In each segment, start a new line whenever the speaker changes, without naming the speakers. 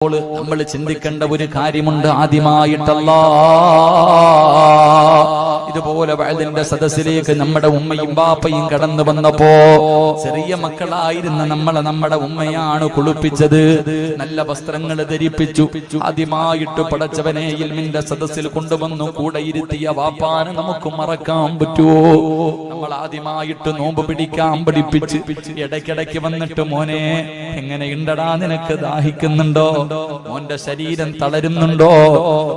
നമ്മൾ ചിന്തിക്കേണ്ട ഒരു കാര്യമുണ്ട്. ആദ്യമായിട്ടല്ല ഇതുപോലെ വഅദിന്റെ സദസ്സിലേക്ക് നമ്മുടെ ഉമ്മയും ബാപ്പയും കടന്നു വന്നപ്പോ ചെറിയ മക്കളായിരുന്ന നമ്മുടെ ഉമ്മയാണ് കുളിപ്പിച്ചത്, നല്ല വസ്ത്രങ്ങൾ ധരിപ്പിച്ചു. ആദ്യമായിട്ട് പടച്ചവനെ ഇൽമിന്റെ സദസ്സിൽ കൊണ്ടുവന്നു കൂടെ ഇരുത്തിയ വാപ്പാന് നമുക്ക് മറക്കാൻ പറ്റുമോ? നമ്മൾ ആദ്യമായിട്ട് നോമ്പ് പിടിക്കാൻ പഠിപ്പിച്ച് ഇടയ്ക്കിടയ്ക്ക് വന്നിട്ട് മോനെ എങ്ങനെയുണ്ടടാ, നിനക്ക് ദാഹിക്കുന്നുണ്ടോ, മോന്റെ ശരീരം തളരുന്നുണ്ടോ?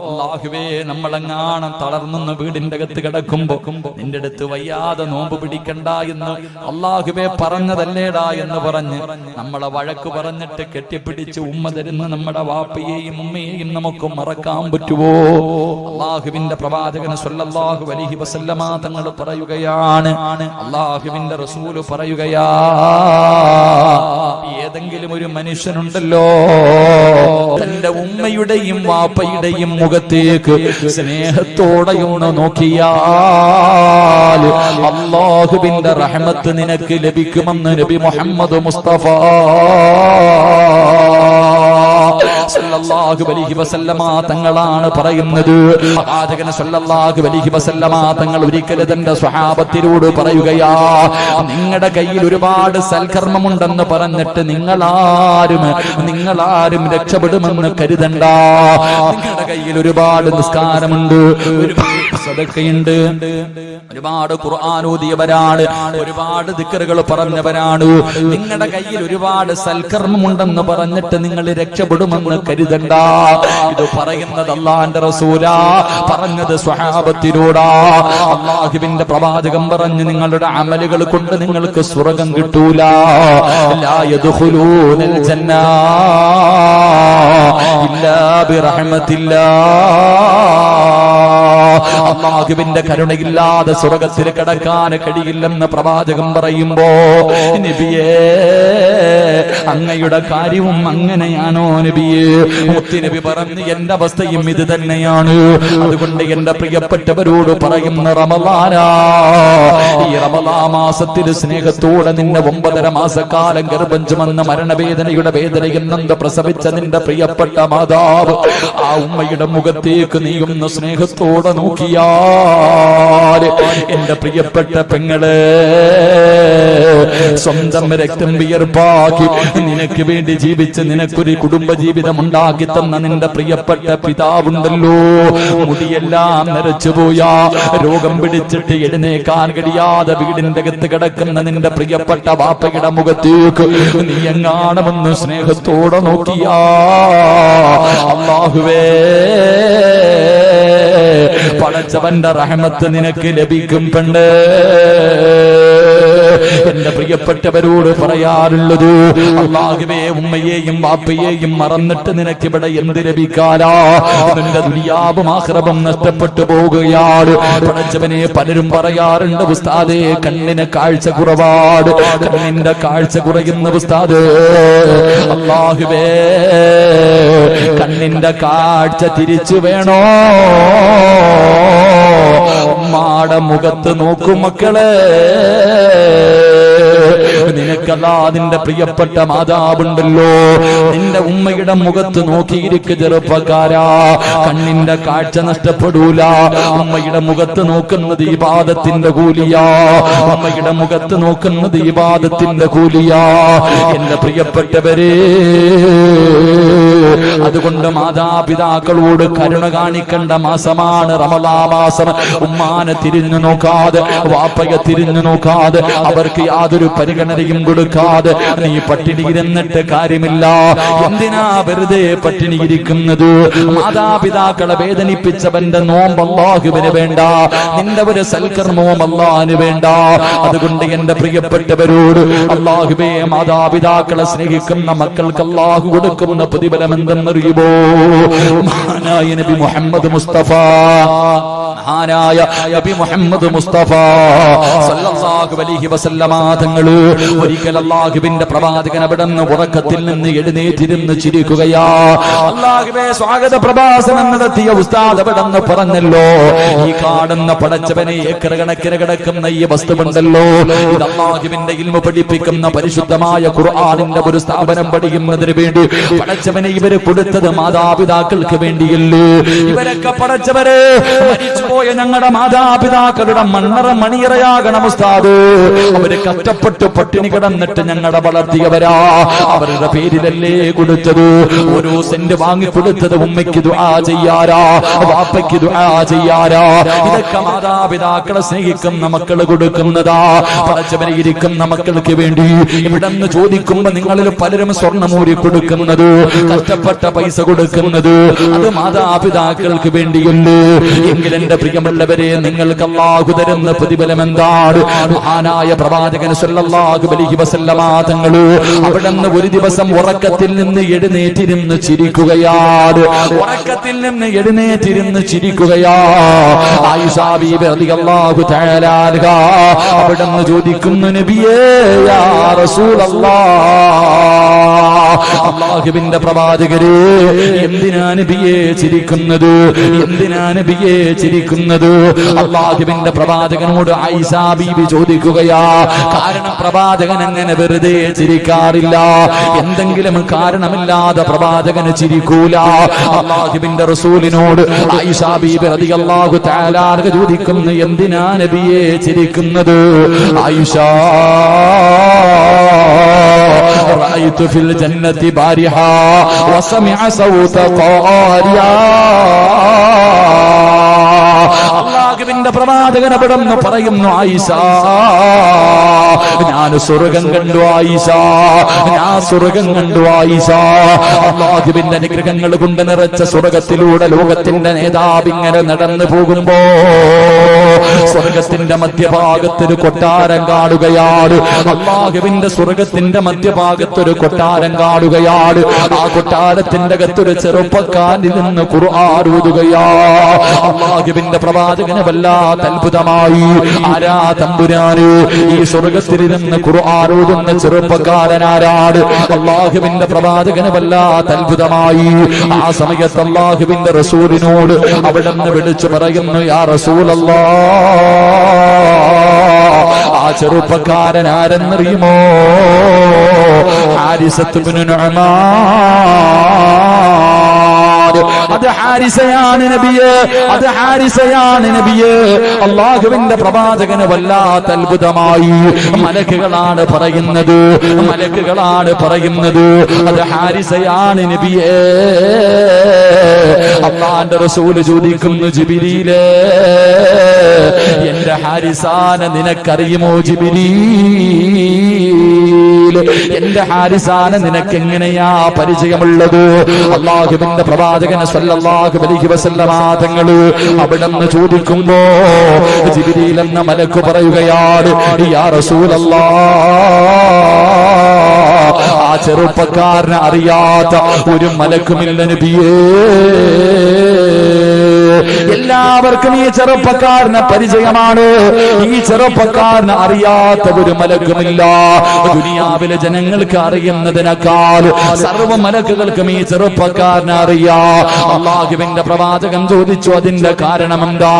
അല്ലാഹുവേ, നമ്മളെങ്ങാണം തളർന്നു വീടിന്റെ അകത്ത് കിടക്കുമ്പോ നിന്റെ അടുത്ത് വയ്യാതെ നോമ്പ് പിടിക്കണ്ട എന്ന് അല്ലാഹുവേ പറഞ്ഞതല്ലേടാ എന്ന് പറഞ്ഞ് നമ്മളെ വഴക്ക് പറഞ്ഞിട്ട് കെട്ടിപ്പിടിച്ച് ഉമ്മ തരുന്ന നമ്മുടെ വാപ്പയെയും ഉമ്മയെയും നമുക്ക് മറക്കാൻ പറ്റുമോ? അല്ലാഹുവിന്റെ പ്രവാചകൻ സ്വല്ലല്ലാഹു അലൈഹി വസല്ലമ തങ്ങൾ പറയുകയാണ്, അല്ലാഹുവിന്റെ റസൂല് പറയുകയാ, ഏതെങ്കിലും ഒരു മനുഷ്യനുണ്ടല്ലോ തന്റെ ഉമ്മയുടെയും വാപ്പയുടെയും മുഖത്തേക്ക് സ്നേഹത്തോടെയൊന്ന് നോക്കിയാൽ അല്ലാഹുവിന്റെ റഹ്മത്ത് നിനക്ക് ലഭിക്കുമെന്ന് നബി മുഹമ്മദ് മുസ്തഫ സല്ലല്ലാഹു അലൈഹി വസല്ലമ തങ്ങളാണ് പറയുന്നത്. പ്രവാചകൻ സല്ലല്ലാഹു അലൈഹി വസല്ലമ തങ്ങൾ ഒരിക്കൽ തന്റെ സ്വഹാബത്തിനോട് പറയുകയാ, നിങ്ങളുടെ കയ്യിൽ ഒരുപാട് സൽക്കർമ്മമുണ്ടെന്ന് പറഞ്ഞിട്ട് നിങ്ങളാരും രക്ഷപ്പെടുമെന്ന് കരുതണ്ട. നിങ്ങളുടെ കയ്യിൽ ഒരുപാട് നിസ്കാരമുണ്ട്, ഒരുപാട് സദഖയുണ്ട്, ഒരുപാട് ഖുർആൻ ഓതിയവരാണ്, ഒരുപാട് ദിക്റുകൾ പറഞ്ഞവരാണ്. നിങ്ങളുടെ കയ്യിൽ ഒരുപാട് സൽക്കർമ്മമുണ്ടെന്ന് പറഞ്ഞിട്ട് നിങ്ങൾ രക്ഷപ്പെടുമെന്ന് കരുതണ്ട. ഇത് പറയുന്നത് അല്ലാഹുവിന്റെ റസൂലാ, പറഞ്ഞത് സ്വഹാബത്തിനോടാ. അല്ലാഹുവിന്റെ പ്രവാചകൻ പറഞ്ഞു, നിങ്ങളുടെ അമലുകൾ കൊണ്ട് നിങ്ങൾക്ക് സ്വർഗ്ഗം കിട്ടൂല. ലാ യദ്ഖുലൂനൽ ജന്ന ഇല്ലാ ബിറഹ്മത്തില്ലാഹ്. അല്ലാഹുവിന്റെ കരുണയില്ലാതെ സ്വർഗ്ഗത്തിൽ കടക്കാൻ കഴിയില്ലെന്ന് പ്രവാചകൻ പറയുമ്പോ, നബിയേ അങ്ങയുടെ കാര്യവും അങ്ങനെയാണോ നബിയേ? മുത്തുനബി പറഞ്ഞു, എന്റെ അവസ്ഥയും ഇത് തന്നെയാണ്. അതുകൊണ്ട് എന്റെ പ്രിയപ്പെട്ടവരോട് പറയുന്ന റമളാനാ, ഈ റമളാൻ മാസത്തിൽ സ്നേഹത്തോടെ നിന്നെ 9.5 മാസക്കാലം ഗർഭം ചുമന്ന് മരണവേദനയുടെ വേദനയിൽ നിന്ന് പ്രസവിച്ച നിന്റെ പ്രിയപ്പെട്ട മാതാവ്, ആ ഉമ്മയുടെ മുഖത്തേക്ക് നീ ഒന്ന് സ്നേഹത്തോടെ നോക്കിയാൽ എന്റെ പ്രിയപ്പെട്ട പെങ്ങളെ, സ്വന്തം രക്തം വിയർപ്പാക്കി നിനക്ക് വേണ്ടി ജീവിച്ച് നിനക്കൊരു കുടുംബ ജീവിതം ഉണ്ടാക്കി തന്ന നിന്റെ പ്രിയപ്പെട്ട പിതാവുണ്ടല്ലോ, മുടിയെല്ലാം നരച്ചുപോയാ രോഗം പിടിച്ചിട്ട് എഴുന്നേക്കാൻ കഴിയാതെ വീടിന്റെ അകത്ത് കിടക്കുന്ന നിന്റെ പ്രിയപ്പെട്ട വാപ്പയുടെ മുഖത്തേക്ക് നീ എങ്ങാണമെന്ന് സ്നേഹത്തോടെ നോക്കിയാ അല്ലാഹുവേ, പടച്ചവന്റെ റഹ്മത്ത് നിനക്ക് ലഭിക്കും. പെണ്ണ്, എന്റെ പ്രിയപ്പെട്ടവരോട് പറയാറുള്ളത്, അല്ലാഹുവേ ഉമ്മയെയും വാപ്പയെയും മറന്നിട്ട് നിനക്കിവിടെ എന്ത് ലഭിക്കാനാ? നിന്റെ ദുനിയാവും ആഖിറവും നഷ്ടപ്പെട്ടു പോകുകയാണ്. പടച്ചവനെ, പലരും പറയാറുണ്ട്, ഉസ്താദേ കണ്ണിന് കാഴ്ച കുറവാണ്, കണ്ണിന്റെ കാഴ്ച കുറയുന്ന ഉസ്താദ്. അല്ലാഹുവേ, കണ്ണിന്റെ കാഴ്ച തിരിച്ചു വേണോ? ഉമ്മാടെ മുഖത്ത് നോക്കൂ മക്കളെ, നിനക്കല്ലാ നിന്റെ പ്രിയപ്പെട്ട മാതാവുണ്ടല്ലോ, നിന്റെ ഉമ്മയുടെ മുഖത്ത് നോക്കിയിരിക്കുക ചെറുപ്പക്കാരാ, കണ്ണിന്റെ കാഴ്ച നഷ്ടപ്പെടൂല. ഉമ്മയുടെ മുഖത്ത് നോക്കുന്നത് ഇബാദത്തിന്റെ കൂലിയാ, ഉമ്മയുടെ മുഖത്ത് നോക്കുന്നത് ഇബാദത്തിന്റെ കൂലിയാ. എന്റെ പ്രിയപ്പെട്ടവരെ, അതുകൊണ്ട് മാതാപിതാക്കളോട് കരുണ കാണിക്കേണ്ട മാസമാണ് റമളാൻ മാസം. ഉമ്മാനെ തിരിഞ്ഞു നോക്കാതെ, വാപ്പയെ തിരിഞ്ഞു നോക്കാതെ, അവർക്ക് യാതൊരു പരിഗണനയും കൊടുക്കാതെ നീ പട്ടിണിയിരുന്നിട്ട് കാര്യമില്ല. എന്തിനാ വെറുതെ പട്ടിണിയിരിക്കുന്നത്? മാതാപിതാക്കളെ വേദനിപ്പിച്ചവന്റെ നോമ്പ് അല്ലാഹുവിന് വേണ്ട, നിന്റെ ഒരു സൽക്കർമ്മവും അല്ലാഹുവിന് വേണ്ട. അതുകൊണ്ട് എന്റെ പ്രിയപ്പെട്ടവരോട്, അല്ലാഹുവേ, മാതാപിതാക്കളെ സ്നേഹിക്കുന്ന മക്കൾക്ക് അല്ലാഹു കൊടുക്കുന്ന പ്രതിഫലം എന്തെന്നറിയുമോ? മഹാനായ നബി മുഹമ്മദ് മുസ്തഫ മഹാനായ നബി മുഹമ്മദ് മുസ്തഫ സല്ലല്ലാഹു അലൈഹി വസല്ലമ തങ്ങൾ ഒരിക്കൽ അല്ലാഹുവിന്റെ പ്രവാചകൻ അവിടുന്ന് ഉറക്കത്തിൽ നിന്ന് എഴുന്നേറ്റിരുന്ന് ചിരിക്കുകയാ. അല്ലാഹുവേ, സ്വാഗത പ്രഭാഷണം നടത്തിയ ഉസ്താദ് അവിടുന്ന് പറഞ്ഞല്ലോ, ഈ കാണുന്ന പടച്ചവനെ ഏക്കർ കണക്കിന് കിടക്കുന്ന ഈ വസ്തുവുണ്ടല്ലോ, ഇത് അല്ലാഹുവിന്റെ ഇൽമു പഠിപ്പിക്കുന്ന പരിശുദ്ധമായ ഖുർആനിന്റെ ഒരു സ്ഥാപനം പഠിക്കുന്നതിന് വേണ്ടി പടച്ചവനെ ഇവര് കൊടുത്തത് മാതാപിതാക്കൾക്ക് വേണ്ടിയല്ലേ. ഇവരൊക്കെ പടച്ചവരെ മരിച്ചുപോയ ഞങ്ങളുടെ മാതാപിതാക്കളുടെ മണ്ണറ മണിയറയാകണം ഉസ്താദ്. അവര് കഷ്ടപ്പെട്ട് പട്ടിണി കിടന്നിട്ട് ഞങ്ങളെ വളർത്തിയവരാ, അവരുടെ പേരിലല്ലേ കൊടുത്തത്. ഓരോ സെന്റ് വാങ്ങിക്കൊടുത്തത് ഉമ്മയ്ക്ക് ദുആ ചെയ്യാരാ, വാപ്പയ്ക്ക് ദുആ ചെയ്യാരാ. ഇതൊക്കെ മാതാപിതാക്കളെ സ്നേഹിക്കുന്ന മക്കള് കൊടുക്കുന്നതാ. പടച്ചവനെ ഇരിക്കുന്ന മക്കൾക്ക് വേണ്ടി ഇവിടെന്ന് ചോദിക്കുമ്പോ നിങ്ങളിൽ പലരും സ്വർണ്ണമൂരി കൊടുക്കുന്നത്, കഷ്ടപ്പെട്ട പൈസ കൊടുക്കുന്നത്, അത് മാതാപിതാക്കൾക്ക് വേണ്ടിയല്ലേ. എങ്കിൽ എന്റെ പ്രിയമുള്ളവരെ, നിങ്ങൾക്ക് അല്ലാഹു തരുന്ന പ്രതിഫലം എന്താണ്? മഹാനായ പ്രവാചകൻ സല്ലല്ലാഹു അലൈഹി വസല്ലമ തങ്ങൾ അവിടുന്ന് ഒരു ദിവസം ഉറക്കത്തിൽ നിന്ന് എഴുന്നേറ്റിരുന്ന് ചിരിക്കുകയാണ്. ഉറക്കത്തിൽ നിന്ന് എഴുന്നേറ്റിരുന്ന് ചിരിക്കുകയാ. ആയിഷ ബീബി റളിയല്ലാഹു തആല അൻഹ അവിടുന്ന് ചോദിക്കുന്നു, നബിയേ യാ റസൂലല്ലാഹ്, അല്ലാഹുവിന്റെ പ്രവാചകരെ, എന്തിനാ നബിയേ ചിരിക്കുന്നത്? എന്തിനാ നബിയേ ചിരിക്കുന്നത്? അല്ലാഹുവിന്റെ പ്രവാചകനോട് ആയിഷ ബീബി ചോദിക്കുകയാ. കാരണം പ്രവാചകൻ അങ്ങനെ വെറുതെ ചിരിക്കാറില്ല. എന്തെങ്കിലും കാരണമില്ലാതെ പ്രവാചകന് ചിരിക്കൂല. അല്ലാഹുവിന്റെ റസൂലിനോട് ആയിഷ ബീബി റളിയല്ലാഹു തആല അൻഹ ചോദിക്കുന്നു, എന്തിനാ നബിയേ ചിരിക്കുന്നത്? ആയിഷ, റഅയ്തു ഫിൽ ജന്നതി ബാരിഹാ വസമിഅ സൗത ഖാരിയാ. അല്ലാഹുവിന്റെ പ്രവാചകൻ അവിടുന്ന് പറയുന്നു, ആയിഷ, ഞാൻ സ്വർഗം കണ്ടു ആയിഷ, ഞാൻ സ്വർഗം കണ്ടു ആയിഷ. അല്ലാഹുവിന്റെ അനുഗ്രഹങ്ങൾ കൊണ്ട് നിറച്ച സ്വർഗത്തിലൂടെ ലോകത്തിന്റെ നേതാവ് ഇങ്ങനെ നടന്നു പോകുമ്പോ സ്വർഗത്തിന്റെ മധ്യഭാഗത്തൊരു കൊട്ടാരം കാണുകയാണ്. അല്ലാഹുവിന്റെ സ്വർഗത്തിന്റെ മധ്യഭാഗത്തൊരു കൊട്ടാരം കാണുകയാണ്. ആ കൊട്ടാരത്തിന്റെ അകത്തൊരു ചെറുപ്പക്കാരിൽ നിന്ന് ഖുർആൻ ഓതുകയാ. അല്ലാഹുവിന്റെ പ്രവാചകന് വല്ലാത്ത അത്ഭുതമായി. ആരാ തമ്പുരാന്? ഈ സ്വർഗത്തിൽ നിന്ന് ഖുർആൻ ഓതുന്ന ചെറുപ്പക്കാരനാരാണ്? അല്ലാഹുവിന്റെ പ്രവാചകന് വല്ലാത്ത അത്ഭുതമായി. ആ സമയത്ത് അല്ലാഹുവിന്റെ റസൂലിനോട് അവിടുന്ന് വിളിച്ചു പറയുന്നു, യാ റസൂലല്ലാഹ്, ആ ചെറുപ്പക്കാരൻ ആരെന്നറിയുമോ? ഹാരിസത്ത് ഇബ്നു നുഅ്മാൻ. അത് ഹാരിസയാണ് നബിയേ, അത് ഹാരിസയാണ് നബിയേ. അല്ലാഹുവിന്റെ പ്രവാചകന് വല്ലാത്ത അത്ഭുതമായി. മലക്കുകളാണ് പറയുന്നത്, മലക്കുകളാണ് പറയുന്നത്, അത് ഹാരിസയാണ് നബിയേ. അല്ലാഹുവിന്റെ റസൂൽ ചോദിക്കുന്നു, ജിബ്രീലേ, എന്റെ ഹാരിസാനെ നിനക്കറിയുമോ ജിബ്രീൽ? എന്റെ ഹാരിസാനെ നിനക്ക് എങ്ങനെയാ പരിചയമുള്ളത്? അല്ലാഹുവിന്റെ പ്രവാചകൻ സല്ലല്ലാഹു അലൈഹി വസല്ലമ തങ്ങൾ അവിടുന്ന് ചോദിക്കുമ്പോ ജിബ്രീൽ എന്ന മലക്ക് പറയുകയാണ്, യാ റസൂലല്ലാഹ്, ആ ചെറുപ്പക്കാരനെ അറിയാത്ത ഒരു മലക്കുമില്ല നബിയേ. എല്ലാവർക്കും ഈ ചെറുപ്പക്കാരനെ പരിചയമാണ്. ഈ ചെറുപ്പക്കാരനെ അറിയാത്ത ഒരു മലക്കുമില്ല. ദുനിയാവിലെ ജനങ്ങൾക്ക് അറിയുന്നതിനേക്കാൾ സർവ്വ മലക്കുകൾക്കും ഈ ചെറുപ്പക്കാരനെ അറിയാം. അല്ലാഹുവിന്റെ പ്രവാചകൻ ചോദിച്ചു, അതിന്റെ കാരണം എന്താ?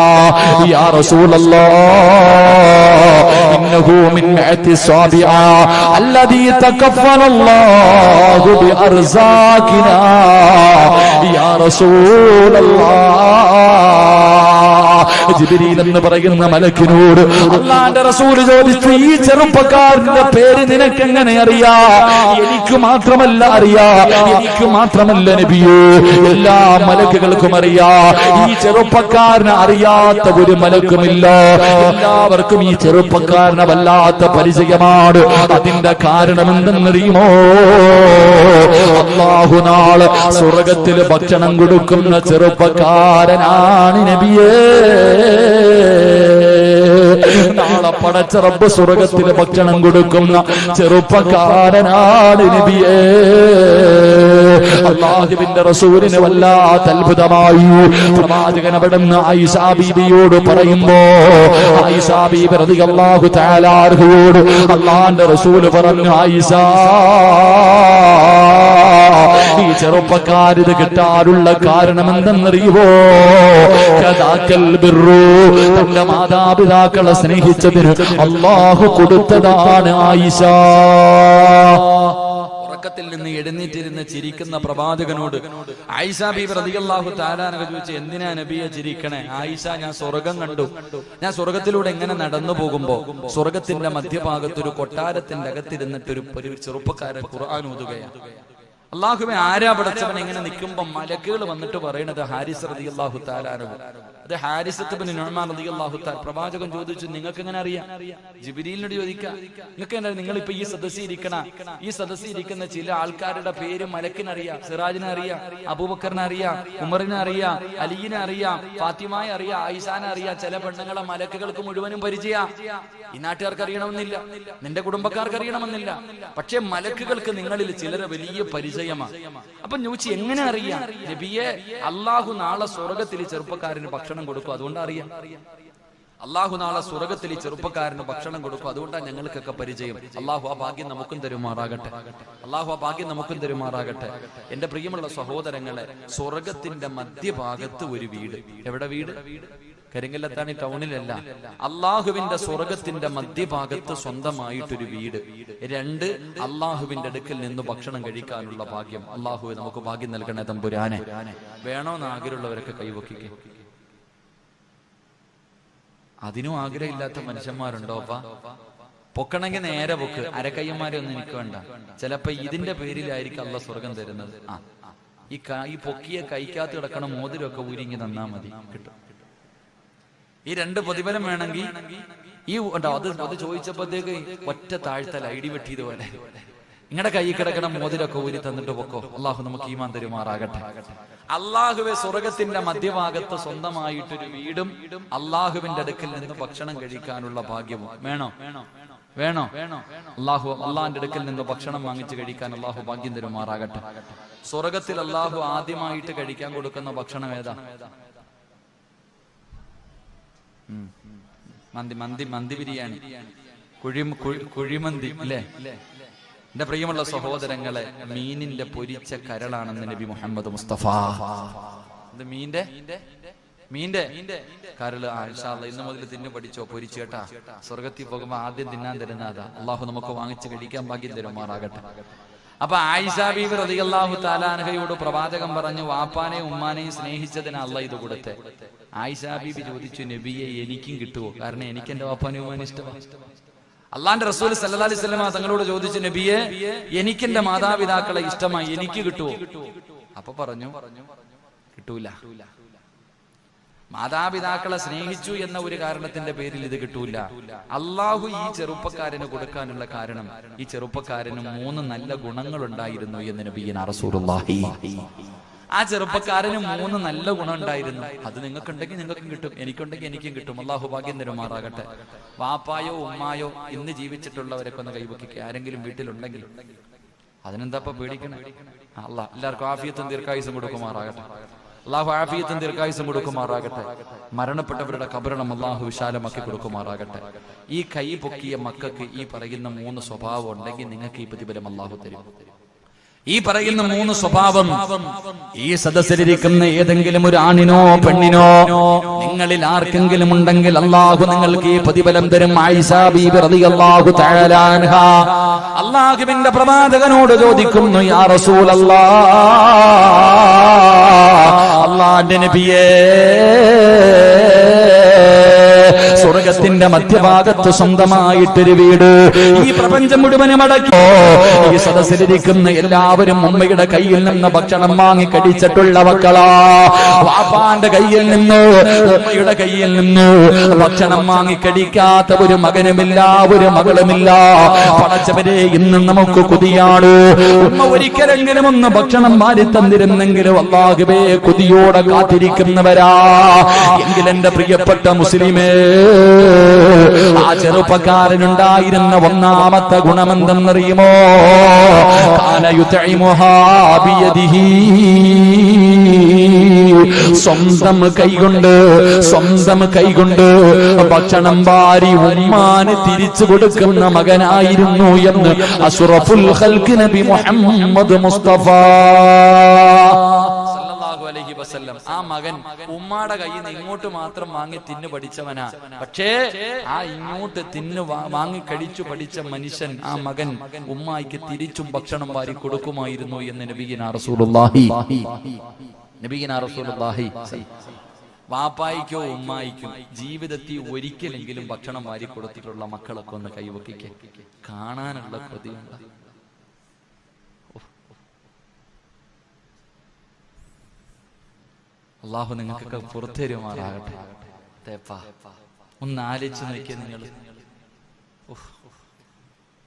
യാ റസൂലല്ലാഹ്, ഇന്നഹു മിൻ ഇഅ്തിസാബിഅ അല്ലദീ തകഫലല്ലാഹു ബിഅർസാഖിനാ. യാ റസൂലല്ലാഹ്, ജിബ്രീൽ എന്ന് പറയുന്ന മലക്കിനോട് അല്ലാഹുവിന്റെ റസൂൽ ചോദിച്ചു, ഈ ചെറുപ്പക്കാരന്റെ പേര് നിനക്ക് എങ്ങനെ അറിയാ? എനിക്ക് മാത്രമല്ല അറിയാ, എനിക്ക് മാത്രമല്ല നബിയേ, എല്ലാ മലക്കുകൾക്കും അറിയാ. ഈ ചെറുപ്പക്കാരനെ അറിയാത്ത ഒരു മലക്കുമില്ല. എല്ലാവർക്കും ഈ ചെറുപ്പക്കാരനെ വല്ലാത്ത പരിചയമാണ്. അതിന്റെ കാരണം എന്തെന്നറിയുമോ? അല്ലാഹു നാളെ സ്വർഗത്തിൽ ഭക്ഷണം കൊടുക്കുന്ന ചെറുപ്പക്കാരനാണ് നബിയേ. നാളെ പടച്ച റബ്ബ് സ്വർഗത്തിൽ ഭക്ഷണം കൊടുക്കുന്ന ചെറുപ്പക്കാരനാണ് നബിയേ. അല്ലാഹുവിന്റെ റസൂലിന് വല്ലാത്ത അത്ഭുതമായി. പ്രവാചകൻ അവിടുന്ന് ആയിഷാ ബീബിയോട് പറയുമ്പോ ആയിഷാ ബീബി റളിയല്ലാഹു തആല അൻഹയോട് അല്ലാഹുവിന്റെ റസൂൽ പറഞ്ഞു, ആയിഷാ, ഈ ചെറുപ്പക്കാരിത് കിട്ടാനുള്ള കാരണം എന്തെന്നറിയുവോ? കദാക്കൽ ബിർറു, തന്റെ മാതാപിതാക്കളെ സ്നേഹിച്ചതിന് അല്ലാഹു കൊടുത്തതാണ് ആയിഷാ. ഉറക്കത്തിൽ നിന്ന് എഴുന്നേറ്റിരുന്ന് ചിരിക്കുന്ന പ്രവാചകനോട് ആയിഷാ ബീബി റളിയല്ലാഹു തആല അൻഹ ചോദിച്ചു, എന്തിനാ നബിയെ ചിരിക്കണേ? ആയിഷ, ഞാൻ സ്വർഗം കണ്ടു. ഞാൻ സ്വർഗത്തിലൂടെ എങ്ങനെ നടന്നു പോകുമ്പോ സ്വർഗത്തിന്റെ മധ്യഭാഗത്ത് ഒരു കൊട്ടാരത്തിന്റെ അകത്തിരുന്നിട്ട് ഒരു ചെറുപ്പക്കാരൻ ഖുർആൻ ഓതുകയാണ്. അല്ലാഹുവേ, ആരാ പടച്ചവൻ? എങ്ങനെ നിൽക്കുമ്പോ മലക്കുകൾ വന്നിട്ട് പറയണത് ഹാരിസ് റളിയല്ലാഹു തആല അൻഹു. അത് ഹാരിസത്ത് ഇബ്നു നുഅ്മാൻ റളിയല്ലാഹു തആല. പ്രവാചകൻ ചോദിച്ചു, നിങ്ങൾക്ക് എങ്ങനെ അറിയാം? ജിബ്രീലിനോട് ചോദിക്കാം. നിങ്ങൾക്ക് എങ്ങനെ? നിങ്ങൾ ഇപ്പൊ ഈ സദസ്സിൽ ഇരിക്കുന്ന ചില ആൾക്കാരുടെ പേര് മലക്കിനറിയാം, സിറാജിനെ അറിയാം, അബൂബക്കറിനെ അറിയാം, ഉമറിനെ അറിയാം, അലിയിനെ അറിയാം, ഫാത്തിമയെ അറിയാം, ആയിഷാനെ അറിയാം. ചില പെണ്ണുങ്ങളെ മലക്കുകൾക്ക് മുഴുവനും പരിചയം. ഈ നാട്ടുകാർക്ക് അറിയണമെന്നില്ല, നിന്റെ കുടുംബക്കാർക്ക് അറിയണമെന്നില്ല. പക്ഷെ മലക്കുകൾക്ക് നിങ്ങളിൽ ചിലരെ വലിയ പരിചയമാണ്. അപ്പൊ ചോദിച്ചു, എങ്ങനെ അറിയാം? നബിയെ, അള്ളാഹു നാളെ സ്വർഗത്തിൽ ചെറുപ്പക്കാരന് ഭക്ഷണം കൊടുക്കും, അതുകൊണ്ട് അറിയാം. അള്ളാഹു നാളെ സ്വർഗത്തിൽ ചെറുപ്പക്കാരന് ഭക്ഷണം കൊടുക്കും, അതുകൊണ്ടാണ് ഞങ്ങൾക്കൊക്കെ പരിചയം. അള്ളാഹു ആ ഭാഗ്യം നമുക്കും തരുമാറാകട്ടെ. അള്ളാഹു ആ ഭാഗ്യം നമുക്കും തരുമാറാകട്ടെ. എന്റെ പ്രിയമുള്ള സഹോദരങ്ങളെ, സ്വർഗത്തിന്റെ മധ്യഭാഗത്ത് ഒരു വീട്. എവിടെ വീട്? കരിങ്കല്ലത്താണ്, ടൗണിലല്ല. അള്ളാഹുവിന്റെ സ്വർഗത്തിന്റെ മധ്യഭാഗത്ത് സ്വന്തമായിട്ടൊരു വീട്. 2, അള്ളാഹുവിന്റെ അടുക്കൽ നിന്ന് ഭക്ഷണം കഴിക്കാനുള്ള ഭാഗ്യം. അള്ളാഹു നമുക്ക് ഭാഗ്യം നൽകണേ തമ്പുരാനെ. വേണോന്ന് ആഗ്രഹമുള്ളവരൊക്കെ കൈവക്കിക്കേ. അതിനും ആഗ്രഹമില്ലാത്ത മനുഷ്യന്മാരുണ്ടോ? പൊക്കണമെങ്കിൽ നേരെ പൊക്ക്. അരക്കയ്യന്മാരെ ഒന്നും എനിക്ക് വേണ്ട. ചിലപ്പോ ഇതിന്റെ പേരിലായിരിക്കും അള്ളാഹ് സ്വർഗം തരുന്നത്. ഈ പൊക്കിയ കൈക്കകത്ത് കിടക്കണ മോതിരമൊക്കെ ഊരിങ്ങി തന്നാ മതി, കിട്ടും. ഈ 2 പ്രതിഫലം വേണമെങ്കിൽ ഈ അത് ചോദിച്ചപ്പോഴത്തേക്ക് ഒറ്റ താഴ്ത്തല ഇടി വെട്ടിയതുപോലെ നിങ്ങളുടെ കൈ കിടക്കണം മോതിരൊക്കെ ഊരി തന്നിട്ട് പൊക്കോ. അള്ളാഹു നമുക്ക് ഈമാൻ തരുമാറാകട്ടെ. അള്ളാഹുവെ സ്വർഗത്തിന്റെ മധ്യഭാഗത്ത് സ്വന്തമായിട്ടൊരു വീടും അള്ളാഹുവിന്റെ അടുക്കൽ നിന്ന് ഭക്ഷണം കഴിക്കാനുള്ള ഭാഗ്യവും വേണോ? അള്ളാഹിന്റെ അടുക്കൽ നിന്ന് ഭക്ഷണം വാങ്ങിച്ച് കഴിക്കാൻ അള്ളാഹു ഭാഗ്യം തരുമാറാകട്ടെ. സ്വർഗത്തിൽ അള്ളാഹു ആദ്യമായിട്ട് കഴിക്കാൻ കൊടുക്കുന്ന ഭക്ഷണം ഏതാ? മന്തി ബിരിയാണി, കുഴിമന്തി അല്ലേ? എന്റെ പ്രിയമുള്ള സഹോദരങ്ങളെ, മീനിന്റെ പൊരിച്ച കരളാണെന്ന് നബി മുഹമ്മദ് മുസ്തഫ. ഇത് മീന്റെ കരള്. ഇൻഷാ അല്ലാഹ് ഇന്ന് മുതൽ തിന്നു പഠിച്ചോ, പൊരിച്ചു കേട്ടാ. സ്വർഗത്തിൽ പോകുമ്പോ ആദ്യം തിന്നാൻ തരുന്ന അതാ. അള്ളാഹു നമുക്ക് വാങ്ങിച്ച് കഴിക്കാൻ ഭാഗ്യം തരുമാറാകട്ടെ. അപ്പൊ ആയിഷാ ബീബി റളിയല്ലാഹു തആല അൻഹയോട് പ്രവാചകൻ പറഞ്ഞു, വാപ്പാനെയും ഉമ്മാനെയും സ്നേഹിച്ചതിന് അള്ളാഹ് ഇത് കൊടുത്തെ. ആയിഷാ ബീബി ചോദിച്ചു, നബിയെ, എനിക്കും കിട്ടുമോ? കാരണം എനിക്ക് എന്റെ വാപ്പാനെയും ഉമ്മാനെയും ഇഷ്ടമാണ്. അള്ളാന്റെ റസൂൽ സല്ലല്ലാഹു അലൈഹി വസല്ലം തങ്ങളോട് ചോദിച്ചു, നബിയെ, എനിക്ക് എന്റെ മാതാപിതാക്കളെ ഇഷ്ടമായി, എനിക്ക് കിട്ടുമോ? അപ്പൊ പറഞ്ഞു, കിട്ടൂല. മാതാപിതാക്കളെ സ്നേഹിച്ചു എന്ന ഒരു കാരണത്തിന്റെ പേരിൽ ഇത് കിട്ടൂല. അള്ളാഹു ഈ ചെറുപ്പക്കാരന് കൊടുക്കാനുള്ള കാരണം, ഈ ചെറുപ്പക്കാരന് 3 നല്ല ഗുണങ്ങൾ ഉണ്ടായിരുന്നു എന്ന് നബിയുനാ റസൂലുള്ളാഹി. ആ ചെറുപ്പക്കാരന് 3 നല്ല ഗുണം ഉണ്ടായിരുന്നു. അത് നിങ്ങൾക്കുണ്ടെങ്കിൽ നിങ്ങൾക്കും കിട്ടും, എനിക്കുണ്ടെങ്കിൽ എനിക്കും കിട്ടും. അള്ളാഹു ഭാഗ്യം തരുമാറാകട്ടെ. വാപ്പായോ ഉമ്മായോ ഇന്ന് ജീവിച്ചിട്ടുള്ളവരൊക്കെ ഒന്ന് കൈവക്കിക്കുക. ആരെങ്കിലും വീട്ടിലുണ്ടെങ്കിൽ അതിനെന്താ പേടിക്കണം? അള്ളാഹ് എല്ലാവർക്കും ആഫിയത്തും ദീർഘായുസും കൊടുക്കുമാറാകട്ടെ. അള്ളാഹു ആഫിയത്തും ദീർഘായുസും കൊടുക്കുമാറാകട്ടെ. മരണപ്പെട്ടവരുടെ ഖബറിടം അള്ളാഹു വിശാലമാക്കി കൊടുക്കുമാറാകട്ടെ. ഈ കൈ പൊക്കിയ മക്കൾക്ക് ഈ പറയുന്ന 3 സ്വഭാവം ഉണ്ടെങ്കിൽ നിങ്ങൾക്ക് ഈ പ്രതിഫലം അള്ളാഹു തരും. ഈ പറയുന്ന 3 സ്വഭാവം ഈ സദസ്സിലിരിക്കുന്ന ഏതെങ്കിലും ഒരു ആണിനോ പെണ്ണിനോ നിങ്ങളിൽ ആർക്കെങ്കിലും ഉണ്ടെങ്കിൽ അള്ളാഹു നിങ്ങൾക്ക് ഈ പ്രതിഫലം തരും. ആയിഷാ ബീബി റളിയല്ലാഹു തആല അൻഹ അള്ളാഹുവിന്റെ പ്രവാചകനോട് ചോദിക്കുന്നു, യാ റസൂലല്ലാഹ്, അള്ളാഹുവിന്റെ നബിയേ, സ്വർഗത്തിന്റെ മധ്യഭാഗത്ത് സ്വന്തമായിട്ടൊരു വീട് ഈ പ്രപഞ്ചം മുഴുവനും അടക്കോ. ഈ സദസ്സിലിരിക്കുന്ന എല്ലാവരും ഉമ്മയുടെ കയ്യിൽ നിന്ന് ഭക്ഷണം വാങ്ങി കടിച്ചിട്ടുള്ള മക്കളാ. വാപ്പാന്റെ കയ്യിൽ നിന്ന് ഉമ്മയുടെ കയ്യിൽ നിന്ന് ഭക്ഷണം വാങ്ങി കടിക്കാത്ത ഒരു മകനുമില്ല, ഒരു മകളുമില്ല. പടച്ചവരെ, ഇന്ന് നമുക്ക് കൊതിയാണ്. ഉമ്മ ഒരിക്കലെങ്കിലും ഒന്ന് ഭക്ഷണം മാറി തന്നിരുന്നെങ്കിലും അല്ലാഹുവേ കൊതിയോടെ കാത്തിരിക്കുന്നവരാ. എങ്കിൽ എന്റെ പ്രിയപ്പെട്ട മുസ്ലിമേ, ആ ചെറുപ്പക്കാരനുണ്ടായിരുന്ന ഒന്നാമത്തെ ഗുണമെന്തെന്നറിയുമോ? കാന യുതഇമുഹാ ബിയദിഹി, സ്വന്തം കൈകൊണ്ട് ഭക്ഷണം വാരി ഉമ്മാന് തിരിച്ചു കൊടുക്കുന്ന മകനായിരുന്നു എന്ന് അഷ്റഫുൽ ഖൽഖ് നബി മുഹമ്മദ് മുസ്തഫ സല്ലല്ലാഹു അലൈഹി വസല്ലം. ആ മകൻ ഉമ്മാടെ കയ്യിൽ നിന്ന് ഇങ്ങോട്ട് മാത്രം വാങ്ങി തിന്നു പഠിച്ചവനാ. പക്ഷേ ആ ഇങ്ങോട്ട് വാങ്ങി കഴിച്ചു പഠിച്ച മനുഷ്യൻ, ആ മകൻ ഉമ്മായിക്ക് തിരിച്ചും ഭക്ഷണം വാരി കൊടുക്കുമായിരുന്നു എന്ന് നബിയിനാ റസൂലുള്ളാഹി. വാപ്പായിക്കോ ഉമ്മായിക്കും ജീവിതത്തിൽ ഒരിക്കലെങ്കിലും ഭക്ഷണം വാരി കൊടുത്തിട്ടുള്ള മക്കളൊക്കെ ഒന്ന് കൈവക്കിക്ക്. കാണാനുള്ള കൊതിയുണ്ട്. അള്ളാഹു നിങ്ങൾക്കൊക്കെ പുറത്തേരുമാറാകട്ടെ. ഒന്ന് ആലോചിച്ച് നോക്കിയ നിങ്ങൾ,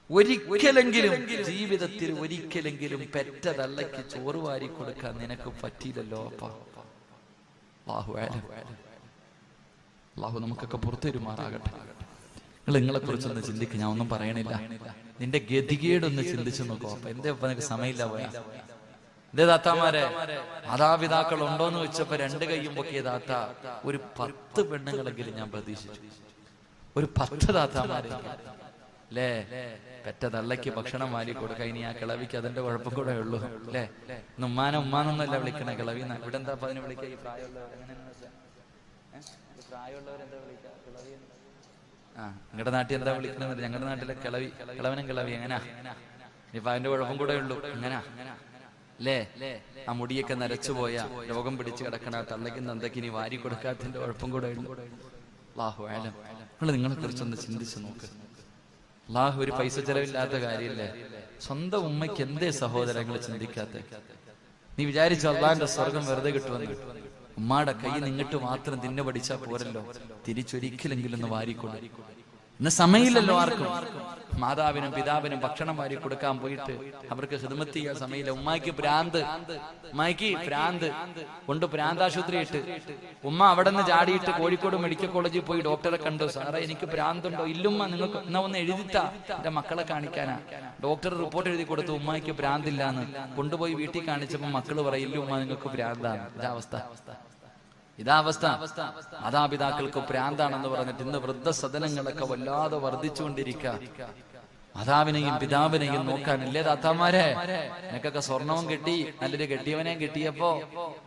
ഒരിക്കലെങ്കിലും ജീവിതത്തിൽ ഒരിക്കലെങ്കിലും പെറ്റതള്ളയ്ക്ക് ചോറ് വാരി കൊടുക്കാൻ നിനക്ക് പറ്റിയില്ലല്ലോ അപ്പ. അള്ളാഹു നമുക്കൊക്കെ പുറത്തേരുമാറാകട്ടെ. നിങ്ങളെ കുറിച്ചൊന്ന് ചിന്തിക്കുക. ഞാൻ ഒന്നും പറയണില്ല. നിന്റെ ഗതികേടൊന്ന് ചിന്തിച്ചു നോക്കോ. അപ്പൊ എന്തേ നിനക്ക് സമയമില്ല പോയാ? എന്തേ താത്താമാരെ, മാതാപിതാക്കൾ ഉണ്ടോന്ന് വെച്ചപ്പോ രണ്ട് കൈയും പൊക്കിയ താത്ത ഒരു 10 പെണ്ണുങ്ങളെങ്കിലും ഞാൻ പ്രതീക്ഷിച്ചു. ഒരു 10 താത്താമാരെ അല്ലേ? പെറ്റ തള്ളയ്ക്ക് ഭക്ഷണം വാരി കൊടുക്ക. ഇനി ആ കിളവിക്ക് അതിന്റെ കുഴപ്പം കൂടെ ഉള്ളൂ അല്ലേ? ഉമ്മാനെ ഉമ്മാന്നൊന്നല്ല വിളിക്കണേ, കിളവി. ഇവിടെ എന്താ അതിനെ വിളിക്കുക? ഈ പ്രായമുള്ളവരെന്താ വിളിക്കുക? കിളവി. നിങ്ങളുടെ നാട്ടിൽ എന്താ വിളിക്കണമെന്ന്? ഞങ്ങളുടെ നാട്ടിലെ കിളവനും കിളവി. എങ്ങനാ? ഇനിയിപ്പൊ അതിന്റെ കുഴപ്പം കൂടെ ഉള്ളൂ. എങ്ങനാ അല്ലേ? ആ മുടിയൊക്കെ നരച്ചുപോയ രോഗം പിടിച്ച് കിടക്കണ തള്ളയ്ക്കും തന്തയ്ക്ക് ഇനി വാരി കൊടുക്കാത്തതിന്റെ കുഴപ്പം കൂടെ ഉള്ളൂ. അല്ലാഹു അഅലം. നിങ്ങളെ കുറിച്ചൊന്ന് ചിന്തിച്ചു നോക്ക്. അല്ലാഹു ഒരു പൈസ ചെലവില്ലാത്ത കാര്യമില്ലേ? സ്വന്തം ഉമ്മയ്ക്ക് എന്തേ സഹോദരങ്ങൾ ചിന്തിക്കാത്ത? നീ വിചാരിച്ചു അള്ളാന്റെ സ്വർഗം വെറുതെ കിട്ടുമെന്ന്? ഉമ്മാടെ കൈ നിങ്ങിട്ട് മാത്രം തിന്നു പഠിച്ചാ പോരല്ലോ, തിരിച്ചൊരിക്കലെങ്കിലും ഒന്ന് വാരിക്കൊള്ളു. ഇന്ന് സമയമില്ലല്ലോ ആർക്കും. മാതാവിനും പിതാവിനും ഭക്ഷണം വാരി കൊടുക്കാൻ പോയിട്ട് അവർക്ക് ഖിദ്മത്ത് ചെയ്യാൻ സമയമില്ല. ഉമ്മായിക്ക് ഭ്രാന്ത് കൊണ്ട് ഭ്രാന്താശുപത്രി ഇട്ട് ഉമ്മ അവിടെ നിന്ന് ചാടിയിട്ട് കോഴിക്കോട് മെഡിക്കൽ കോളേജിൽ പോയി ഡോക്ടറെ കണ്ടു. സാറേ എനിക്ക് ഭ്രാന്തുണ്ടോ? ഇല്ലുമ്മ, നിങ്ങൾക്ക് എന്നാ ഒന്ന് എഴുതിത്താ, എന്റെ മക്കളെ കാണിക്കാനാ. ഡോക്ടർ റിപ്പോർട്ട് എഴുതി കൊടുത്തു, ഉമ്മായിക്ക് ഭ്രാന്തില്ലാന്ന്. കൊണ്ടുപോയി വീട്ടിൽ കാണിച്ചപ്പോ മക്കള് പറയും ഇല്ലുമ്മ നിങ്ങൾക്ക് ഭ്രാന്താണ്. ഇതാ അവസ്ഥ. മാതാപിതാക്കൾക്ക് ഭ്രാന്താണെന്ന് പറഞ്ഞിട്ട് ഇന്ന് വൃദ്ധസദനങ്ങളൊക്കെ വല്ലാതെ വർദ്ധിച്ചുകൊണ്ടിരിക്കുക. മാതാവിനെയും പിതാവിനെയും നോക്കാനില്ലേ താത്താമാരെ? നിനക്കൊക്കെ സ്വർണവും കിട്ടി, നല്ലൊരു കെട്ടിയവനെയും കിട്ടിയപ്പോ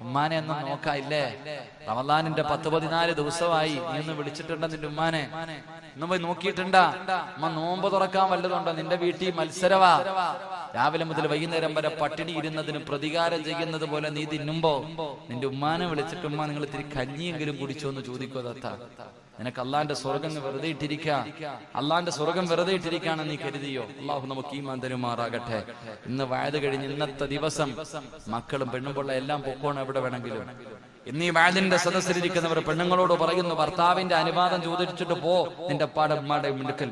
ഉമ്മാനെ ഒന്നും നോക്കായില്ലേ? റമളാനിന്റെ 10-14 ദിവസമായി. നീ ഒന്ന് വിളിച്ചിട്ടുണ്ടോ നിന്റെ ഉമ്മാനെ? ഇന്ന് പോയി നോക്കിയിട്ടുണ്ടാ? ഉമ്മ നോമ്പ് തുറക്കാൻ വല്ലതുണ്ടോ? നിന്റെ വീട്ടിൽ മത്സരവാ. രാവിലെ മുതൽ വൈകുന്നേരം വരെ പട്ടിണി ഇരുന്നതിന് പ്രതികാരം ചെയ്യുന്നത് പോലെ നീ തിന്നുമ്പോ നിന്റെ ഉമ്മാനെ വിളിച്ചിട്ട് ഉമ്മ നിങ്ങൾ ഇത്തിരി കഞ്ഞിയെങ്കിലും കുടിച്ചോ എന്ന് ചോദിക്കോ താത്ത? നിനക്ക് അള്ളാന്റെ സ്വർഗം വെറുതെ ഇട്ടിരിക്കാണെന്ന് നീ കരുതിയോ? അള്ളാഹു നമുക്ക് ഈമാൻ തരുമാറാകട്ടെ. ഇന്ന് വഅദ് കഴിഞ്ഞ് ഇന്നത്തെ ദിവസം മക്കളും പെണ്ണുമ്പുള്ള എല്ലാം പൊക്കോണം എവിടെ വേണമെങ്കിലും. ഇന്ന് ഈ വഅദിന്റെ സദസ്സിലിരിക്കുന്നവർ പെണ്ണുങ്ങളോട് പറയുന്നു, ഭർത്താവിന്റെ അനുവാദം ചോദിച്ചിട്ട് പോ നിന്റെ ഉമ്മാടെയും മിടുക്കൽ.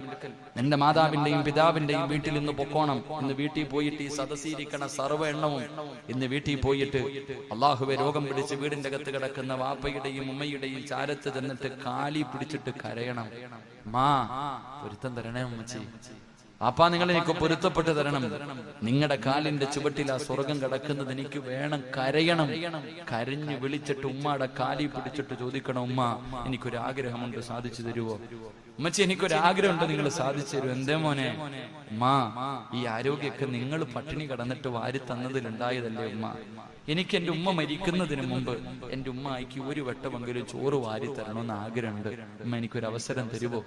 നിന്റെ മാതാവിന്റെയും പിതാവിന്റെയും വീട്ടിൽ ഇന്ന് പൊക്കോണം. ഇന്ന് വീട്ടിൽ പോയിട്ട് ഈ സദസ്സിരിക്കണ സർവ്വ എണ്ണവും ഇന്ന് വീട്ടിൽ പോയിട്ട് അള്ളാഹുവെ രോഗം പിടിച്ച് വീടിന്റെ അകത്ത് കിടക്കുന്ന വാപ്പയുടെയും ഉമ്മയുടെയും ചാരത്ത് ചെന്നിട്ട് കാലി പിടിച്ചിട്ട് കരയണം. പൊരുത്തം തരണേ ഉമ്മച്ചി. അപ്പാ നിങ്ങൾ എനിക്ക് പൊരുത്തപ്പെട്ട് തരണം. നിങ്ങളുടെ കാലിന്റെ ചുവട്ടിൽ ആ സ്വർഗം കിടക്കുന്നത് എനിക്ക് വേണം. കരയണം. കരഞ്ഞു വിളിച്ചിട്ട് ഉമ്മാടെ കാലി പിടിച്ചിട്ട് ചോദിക്കണം, ഉമ്മ എനിക്കൊരാഗ്രഹമുണ്ട്, സാധിച്ചു തരുവോ? ഉമ്മച്ചി എനിക്കൊരാഗ്രഹമുണ്ട്, നിങ്ങൾ സാധിച്ചു തരുമോ? എന്തേ മോനെ? ഉമ്മ, ഈ ആരോഗ്യമൊക്കെ നിങ്ങൾ പട്ടിണി കിടന്നിട്ട് വാരി തന്നതിലുണ്ടായതല്ലേ ഉമ്മ. എനിക്ക് എന്റെ ഉമ്മ മരിക്കുന്നതിന് മുമ്പ് എന്റെ ഉമ്മയ്ക്ക് ഒരു വട്ടമെങ്കിലും ചോറ് വാരി തരണമെന്ന് ആഗ്രഹമുണ്ട്. ഉമ്മ എനിക്കൊരവസരം തരുവോ?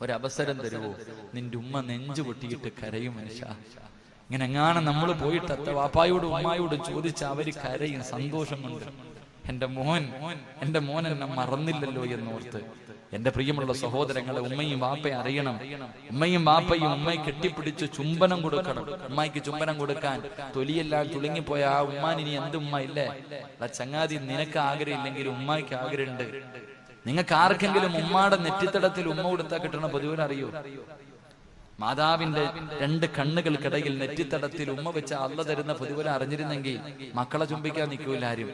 ഒരവസരം തരുവോ? നിന്റെ ഉമ്മ നെഞ്ചു പൊട്ടിയിട്ട് കരയും മനുഷ്യ. ഇങ്ങനെ എങ്ങാണ് നമ്മൾ പോയിട്ട് അത്ത വാപ്പായോടും ഉമ്മായോടും ചോദിച്ച അവര് കരയും സന്തോഷം കൊണ്ട്. എന്റെ മോൻ എന്നെ മറന്നില്ലല്ലോ എന്നോർത്ത്. എന്റെ പ്രിയമുള്ള സഹോദരങ്ങളെ, ഉമ്മയും വാപ്പയും അറിയണം. ഉമ്മയും വാപ്പയും ഉമ്മയെ കെട്ടിപ്പിടിച്ച് ചുംബനം കൊടുക്കണം. ഉമ്മയ്ക്ക് ചുംബനം കൊടുക്കാൻ തൊലിയെല്ലാം തുളുങ്ങിപ്പോയ ആ ഉമ്മാൻ ഇനി എന്ത് ഉമ്മ ഇല്ലേ? ചങ്ങാതി, നിനക്ക് ആഗ്രഹം ഇല്ലെങ്കിൽ ഉമ്മായ്ക്ക് ആഗ്രഹമുണ്ട്. നിങ്ങൾക്ക് ആർക്കെങ്കിലും ഉമ്മാടെ നെറ്റിത്തടത്തിൽ ഉമ്മ കൊടുത്താൽ കിട്ടണ പതിവിൽ അറിയോ? മാതാവിന്റെ രണ്ട് കണ്ണുകൾക്കിടയിൽ നെറ്റിത്തടത്തിൽ ഉമ്മ വെച്ച അള്ള തരുന്ന പ്രതിഫലം അറിഞ്ഞിരുന്നെങ്കിൽ മക്കളെ ചുംബിക്കാൻ നിൽക്കൂല ആരും.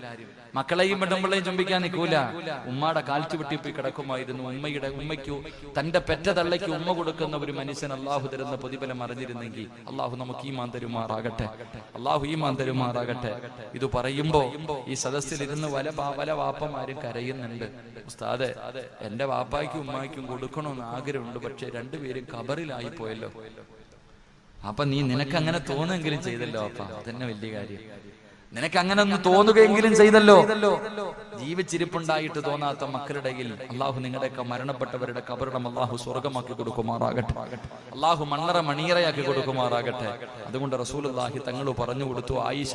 മക്കളെയും പെണ്ണുമ്പിള്ളയും ചുംബിക്കാൻ നിൽക്കൂല. ഉമ്മയുടെ കാൽച്ചുവെട്ടിപ്പോയി കിടക്കുമായിരുന്നു. ഉമ്മയ്ക്കു തന്റെ പെറ്റ തള്ളയ്ക്ക് ഉമ്മ കൊടുക്കുന്ന ഒരു മനുഷ്യൻ അള്ളാഹു തരുന്ന പ്രതിഫലം അറിഞ്ഞിരുന്നെങ്കിൽ. അള്ളാഹു നമുക്ക് ഈമാൻ തരുമാറാകട്ടെ. അള്ളാഹു ഈമാൻ തരുമാറാകട്ടെ. ഇത് പറയുമ്പോ ഈ സദസ്സിലിരുന്ന് പല വാപ്പമാരും കരയുന്നുണ്ട്. ഉസ്താദെ, എന്റെ വാപ്പായ്ക്കും ഉമ്മായ്ക്കും കൊടുക്കണമെന്ന് ആഗ്രഹമുണ്ട്, പക്ഷെ രണ്ടുപേരും ഖബറിലായി പോയല്ലോ. അപ്പൊ നിനക്ക് അങ്ങനെ തോന്നുമെങ്കിലും ചെയ്തല്ലോ അപ്പ, അതന്നെ വലിയ കാര്യം. നിനക്ക് അങ്ങനെ ഒന്ന് തോന്നുകയെങ്കിലും ചെയ്തല്ലോ. ജീവിച്ചിരിപ്പുണ്ടായിട്ട് തോന്നാത്ത മക്കളുടെ അള്ളാഹു നിങ്ങളുടെയൊക്കെ മരണപ്പെട്ടവരുടെ കബറിടം അള്ളാഹു സ്വർഗമാക്കി കൊടുക്കുമാറാകട്ടെ. അള്ളാഹു മണ്ണറ മണിയറയാക്കി കൊടുക്കുമാറാകട്ടെ. അതുകൊണ്ട് റസൂലുള്ളാഹി തങ്ങൾ പറഞ്ഞു കൊടുത്തു, ആയിഷ,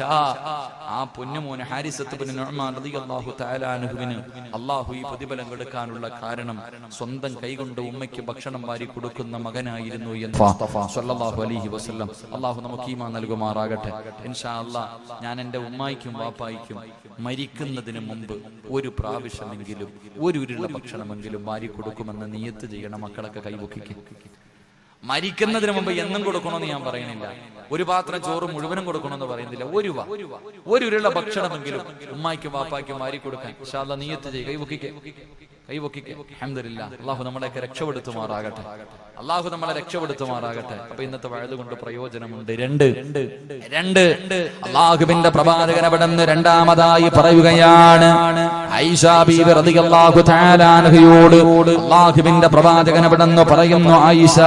ആ പൊന്നുമോന് ഹാരിസത്ത് ബിൻ നുഅ്മാൻ റളിയല്ലാഹു തആല അൻഹുവിന് അള്ളാഹു ഈ പ്രതിഫലം കൊടുക്കാനുള്ള കാരണം സ്വന്തം കൈകൊണ്ട് ഉമ്മയ്ക്ക് ഭക്ഷണം വാരി കൊടുക്കുന്ന മകനായിരുന്നു എന്ന് സ്വല്ലല്ലാഹു അലൈഹി വസല്ലം. അള്ളാഹു നമുക്ക് ഈമാൻ നൽകുമാറാകട്ടെ. ഇൻഷാ അല്ലാഹ് ഞാൻ എന്റെ ഉമ്മായിക്കും വാപ്പായിക്കും മരിക്കുന്നതിന് മുമ്പ് ഒരു പ്രാവശ്യമെങ്കിലും ഒരു ഉരുള ഭക്ഷണമെങ്കിലും വാരി കൊടുക്കുമെന്ന് നിയത്ത് ചെയ്യണം. മക്കളൊക്കെ കൈവക്കിക്കും. മരിക്കുന്നതിന് മുമ്പ് എന്നും കൊടുക്കണമെന്ന് ഞാൻ പറയണില്ല. ഒരു പാത്രം ചോറ് മുഴുവനും കൊടുക്കണമെന്ന് പറയുന്നില്ല. ഒരു ഉരുള ഭക്ഷണമെങ്കിലും ഉമ്മായിക്കും വാപ്പായ്ക്കും വാരി കൊടുക്കാൻ ഇൻഷാ അല്ലാഹ് നിയത്ത് ചെയ്യുക. കൈവക്കിക്കെ. അൽഹംദുലില്ലാഹ്. അള്ളാഹു നമ്മളെയൊക്കെ രക്ഷപ്പെടുത്തുമാറാകട്ടെ. അള്ളാഹു നമ്മളെ രക്ഷപ്പെടുത്തുമാറാകട്ടെ. അപ്പൊ ഇന്നത്തെ വഴുത് കൊണ്ട് പ്രയോജനമുണ്ട്. രണ്ട് അള്ളാഹുവിന്റെ പ്രവാചകൻ അവിടുന്ന് രണ്ടാമതായി പറയുകയാണ്. ആയിഷ ബീവി റളിയല്ലാഹു തആല അൻഹയോട് അള്ളാഹുവിന്റെ പ്രവാചകൻ അവിടുന്ന് പറയുന്നു, ആയിഷ,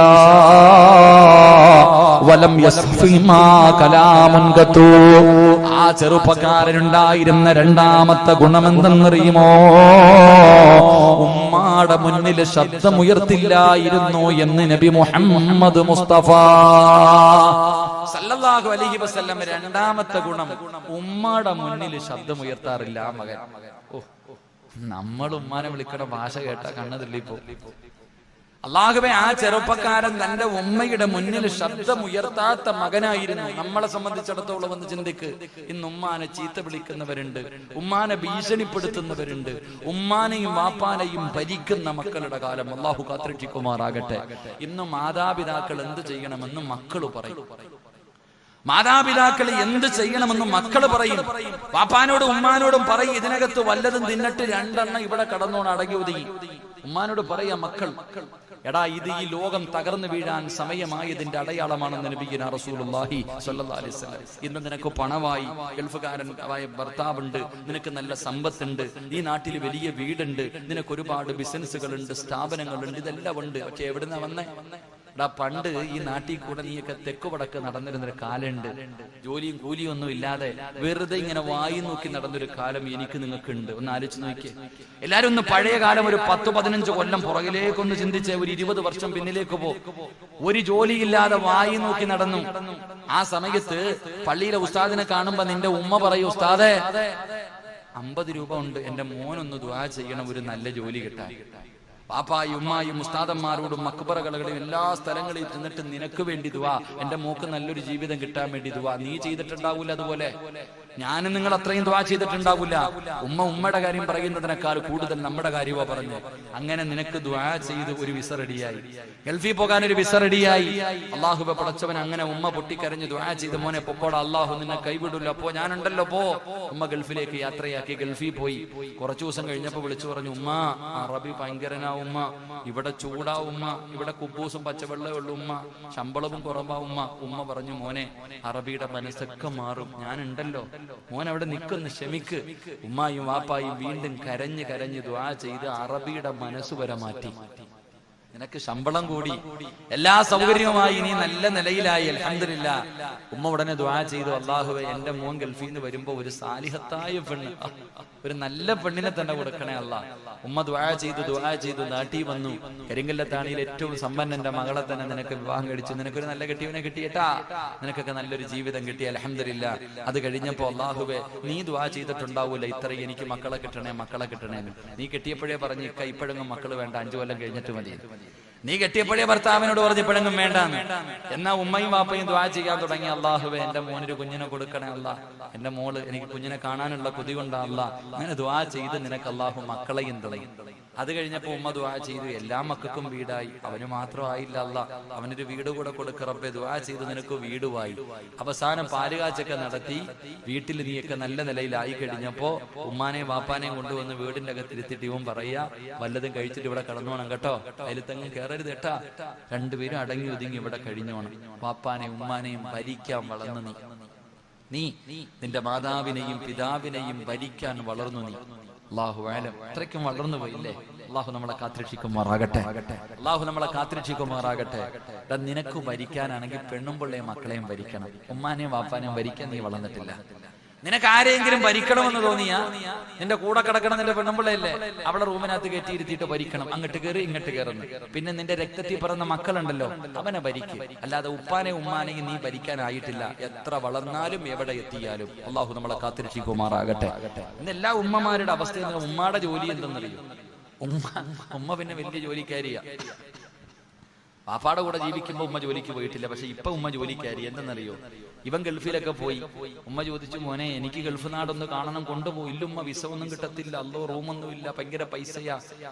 വലം യസ്ഫിമാ കലാമുൻ ഖതു. ആ ചെറുപ്പക്കാരനുണ്ടായിരുന്ന രണ്ടാമത്തെ ഗുണമെന്തെന്നറിയുമോ? ഉമ്മാടെ മുന്നിൽ ശബ്ദമുയർത്തില്ലായിരുന്നു എന്ന് നബി മുഹമ്മദ് മുസ്തഫ സല്ലല്ലാഹു അലൈഹി വസല്ലം. രണ്ടാമത്തെ ഗുണം, ഉമ്മാടെ മുന്നിൽ ശബ്ദമുയർത്താറില്ല ആ മകൻ. നമ്മൾ ഉമ്മാനെ വിളിക്കണ ഭാഷ കേട്ടാ കണ്ണതില്ലിപ്പോ. അള്ളാഹുവേ, ആ ചെറുപ്പക്കാരൻ തന്റെ ഉമ്മയുടെ മുന്നിൽ ശബ്ദമുയർത്താത്ത മകനായിരുന്നു. നമ്മളെ സംബന്ധിച്ചിടത്തോളം ഒന്ന് ചിന്തിക്ക്. ഇന്ന് ഉമ്മാനെ ചീത്ത വിളിക്കുന്നവരുണ്ട്, ഉമ്മാനെ ഭീഷണിപ്പെടുത്തുന്നവരുണ്ട്, ഉമ്മാനെയും വാപ്പാനെയും ഭരിക്കുന്ന മക്കളുടെ കാലം. അള്ളാഹു കാത്തുരക്ഷിക്കുമാറാകട്ടെ. ഇന്ന് മാതാപിതാക്കൾ എന്ത് ചെയ്യണമെന്ന് മക്കള് പറയും. മാതാപിതാക്കൾ എന്ത് ചെയ്യണമെന്ന് മക്കള് പറയും. വാപ്പാനോടും ഉമ്മാനോടും പറയും, ഇതിനകത്ത് വല്ലതും തിന്നിട്ട് രണ്ടെണ്ണം ഇവിടെ കടന്നോണം അടങ്ങി ഒതുങ്ങി. ഉമ്മാനോട് പറയാ മക്കൾ, എടാ, ഇത് ഈ ലോകം തകർന്നു വീഴാൻ സമയമായതിന്റെ അടയാളമാണെന്ന് നബിയുനാ റസൂലുള്ളാഹി സ്വല്ലല്ലാഹു അലൈഹി വസല്ലം. ഇന്ന് നിനക്ക് പണമായി, ഗൾഫുകാരനായ ഭർത്താവുണ്ട്, നിനക്ക് നല്ല സമ്പത്തുണ്ട്, ഈ നാട്ടിൽ വലിയ വീടുണ്ട്, നിനക്ക് ഒരുപാട് ബിസിനസ്സുകളുണ്ട്, സ്ഥാപനങ്ങളുണ്ട്, ഇതെല്ലാം ഉണ്ട്. പക്ഷെ എവിടുന്ന വന്നേ? പണ്ട് ഈ നാട്ടിൽ കൂടെ നീയൊക്കെ തെക്ക് വടക്ക് നടന്നിരുന്നൊരു കാലുണ്ട്. ജോലിയും കൂലിയും ഒന്നും ഇല്ലാതെ വെറുതെ ഇങ്ങനെ വായി നോക്കി നടന്നൊരു കാലം എനിക്ക് നിങ്ങൾക്കുണ്ട്. ഒന്ന് ആലോചിച്ച് നോക്കിയേ. എല്ലാരും ഒന്ന് പഴയ കാലം ഒരു 10-15 കൊല്ലം പുറകിലേക്കൊന്ന് ചിന്തിച്ചേ. ഒരു 20 വർഷം പിന്നിലേക്ക് പോ. ഒരു ജോലിയില്ലാതെ വായി നോക്കി നടന്നു. ആ സമയത്ത് പള്ളിയിലെ ഉസ്താദിനെ കാണുമ്പോ നിന്റെ ഉമ്മ പറയും, ഉസ്താദേ, 50 രൂപ ഉണ്ട്, എന്റെ മോനൊന്ന് ദുആ ചെയ്യണം, ഒരു നല്ല ജോലി കിട്ടാൻ. പാപ്പായും ഉമ്മായും ഉസ്താദന്മാരോടും മക്ബറകളിലും എല്ലാ സ്ഥലങ്ങളിൽ ചെന്നിട്ട് നിനക്ക് വേണ്ടി ദുആ, എന്റെ മോക്ക് നല്ലൊരു ജീവിതം കിട്ടാൻ വേണ്ടി ദുആ. നീ ചെയ്തിട്ടുണ്ടാവൂല അതുപോലെ, ഞാനും നിങ്ങൾ അത്രയും ദുആ ചെയ്തിട്ടുണ്ടാവില്ല. ഉമ്മയുടെ കാര്യം പറയുന്നതിനേക്കാൾ കൂടുതൽ നമ്മുടെ കാര്യമാ പറഞ്ഞു. അങ്ങനെ നിനക്ക് ദുആ ചെയ്ത് ഒരു വിസ റെഡിയായി, ഗൾഫിൽ പോകാൻ ഒരു വിസ റെഡിയായി. അള്ളാഹുവെ പടച്ചവൻ അങ്ങനെ ഉമ്മ പൊട്ടിക്കരഞ്ഞ് ദുആ ചെയ്ത്, മോനെ പൊക്കോടാ, അള്ളാഹു നിന്നെ കൈവിടില്ല, പോ, ഞാനുണ്ടല്ലോ, പോ. ഉമ്മ ഗൾഫിലേക്ക് യാത്രയാക്കി, ഗൾഫിൽ പോയി. കുറച്ചു ദിവസം കഴിഞ്ഞപ്പോ വിളിച്ചു പറഞ്ഞു, ഉമ്മ, അറബി ഭയങ്കരനാ ഉമ്മ, ഇവിടെ ചൂടാ ഉമ്മ, ഇവിടെ കുബൂസും പച്ചവെള്ളമേ ഉള്ളൂ ഉമ്മ, ശമ്പളവും കുറവാ ഉമ്മ. ഉമ്മ പറഞ്ഞു, മോനെ, അറബിയുടെ മനസ്സൊക്കെ മാറും, ഞാനുണ്ടല്ലോ, മോൻ അവിടെ നിൽക്കൊന്ന് ക്ഷമിക്ക്. ഉമ്മായും വാപ്പായും വീണ്ടും കരഞ്ഞ് കരഞ്ഞ് ദുആ ചെയ്ത് അറബിയുടെ മനസ്സ് വരെ മാറ്റി. നിനക്ക് ശമ്പളം കൂടി, എല്ലാ സൗകര്യവുമായി, നീ നല്ല നിലയിലായി, അൽഹംദുലില്ലാഹ്. ഉമ്മ ഉടനെ ദുആ ചെയ്തു, അല്ലാഹുവേ, എന്റെ മോൻ ഗൾഫിൽ നിന്ന് വരുമ്പോ ഒരു സാലിഹത്തായ പെണ്ണ്, ഒരു നല്ല പെണ്ണിനെ തന്നെ കൊടുക്കണേ അല്ലാ. ഉമ്മ ദുആ ചെയ്തു നാട്ടിൽ വന്നു. കരിങ്കല്ലത്താണിയിൽ ഏറ്റവും സമ്പന്നന്റെ മകളെ തന്നെ നിനക്ക് വിവാഹം കഴിച്ചു, നിനക്കൊരു നല്ല കെട്ടിയവനെ കിട്ടിയേട്ടാ, നിനക്കൊക്കെ നല്ലൊരു ജീവിതം കിട്ടി, അൽഹംദുലില്ലാഹ്. അത് കഴിഞ്ഞപ്പോ അല്ലാഹുവേ, നീ ദുആ ചെയ്തിട്ടുണ്ടാവൂല, ഇത്രയും എനിക്ക് മക്കളെ കിട്ടണേ. നീ കെട്ടിയപ്പോഴേ പറഞ്ഞു, ഇപ്പോഴെങ്കിലും മക്കള് വേണ്ട, 5 കൊല്ലം കഴിഞ്ഞിട്ട് മതി. നീ കെട്ടിയപ്പോഴേ ഭർത്താവിനോട് പറഞ്ഞപ്പോഴെങ്കിലും വേണ്ടാന്ന്. എന്നാ ഉമ്മയും വാപ്പയും ദുആ ചെയ്യാൻ തുടങ്ങി, അല്ലാഹുവേ എന്റെ മോനൊരു കുഞ്ഞിനെ കൊടുക്കണേ അല്ലാ, എന്റെ മോള് എനിക്ക് കുഞ്ഞിനെ കാണാനുള്ള കൊതി കൊണ്ടാ അല്ലാ. അങ്ങനെ ദുആ ചെയ്ത് നിനക്ക് അല്ലാഹു മക്കളെയും തുടങ്ങി. അത് കഴിഞ്ഞപ്പോ ഉമ്മ ദുആ ചെയ്തു, എല്ലാ മക്കൾക്കും വീടായി, അവന് മാത്രമായില്ല അല്ലാ, അവനൊരു വീട് കൂടെ കൊടുക്ക റബ്ബേ. ദുആ ചെയ്ത് നിനക്ക് വീടുമായി. അവസാനം പാലുകാച്ചൊക്കെ നടത്തി വീട്ടിൽ നീയൊക്കെ നല്ല നിലയിലായി കഴിഞ്ഞപ്പോ ഉമ്മാനെയും വാപ്പാനെയും കൊണ്ടുവന്ന് വീടിന്റെ അകത്തിരുത്തിട്ട് ഇവൻ പറയാ, വല്ലതും കഴിച്ചിട്ട് ഇവിടെ കടന്നോണം കേട്ടോ, അതിലത്തെങ്ങും കയറരുത് കേട്ടാ, രണ്ടുപേരും അടങ്ങി ഒതുങ്ങി ഇവിടെ കഴിഞ്ഞോണം. വാപ്പാനെയും ഉമ്മാനെയും ഭരിക്കാൻ വളർന്നു നീ നിന്റെ മാതാവിനെയും പിതാവിനെയും ഭരിക്കാൻ വളർന്നു നീ. അല്ലാഹു അലം, അത്രയ്ക്കും വളർന്നു പോയില്ലേ. അല്ലാഹു നമ്മളെ കാത്തിരക്ഷിക്കുമാറാകട്ടെ, അല്ലാഹു നമ്മളെ കാത്തിരക്ഷിക്കുമാറാകട്ടെ. നിനക്ക് ഭരിക്കാനാണെങ്കിൽ പെണ്ണും പിള്ളയും മക്കളെയും ഭരിക്കണം, ഉമ്മാനെയും വാപ്പാനെയും ഭരിക്കാൻ നീ വളർന്നിട്ടില്ല. നിനക്ക് ആരെങ്കിലും ഭരിക്കണമെന്ന് തോന്നിയാ നിന്റെ കൂടെ കിടക്കണം നിന്റെ പെണ്ണുമ്പിള്ളയല്ലേ, അവളെ റൂമിനകത്ത് കയറ്റിയിരുത്തിയിട്ട് ഭരിക്കണം, അങ്ങോട്ട് കയറി ഇങ്ങോട്ട് കയറുന്നു. പിന്നെ നിന്റെ രക്തത്തിൽ പിറന്ന മക്കളുണ്ടല്ലോ അവനെ ഭരിക്കും, അല്ലാതെ ഉപ്പാനെ ഉമ്മാനെയും നീ ഭരിക്കാനായിട്ടില്ല, എത്ര വളർന്നാലും എവിടെ എത്തിയാലും. അല്ലാഹു നമ്മളെ കാത്തിരക്ഷിക്കുമാറാകട്ടെ. ഇന്ന് എല്ലാ ഉമ്മമാരുടെ അവസ്ഥ, ഉമ്മയുടെ ജോലി എന്തെന്നറിയോ? ഉമ്മ പിന്നെ വലിയ ജോലിക്കാരിയാ. പാപ്പാടെ കൂടെ ജീവിക്കുമ്പോ ഉമ്മ ജോലിക്ക് പോയിട്ടില്ല, പക്ഷെ ഇപ്പൊ ഉമ്മ ജോലിക്കാരി. എന്തെന്നറിയോ? ഇവൻ ഗൾഫിലൊക്കെ പോയി, ഉമ്മ ചോദിച്ചു, മോനെ എനിക്ക് ഗൾഫ് നാടൊന്ന് കാണണം, കൊണ്ടുപോയി. ഇല്ലുമ്മ, വിസ ഒന്നും കിട്ടത്തില്ല, അല്ലോ റൂമൊന്നും ഇല്ല, ഭയങ്കര പൈസയാ.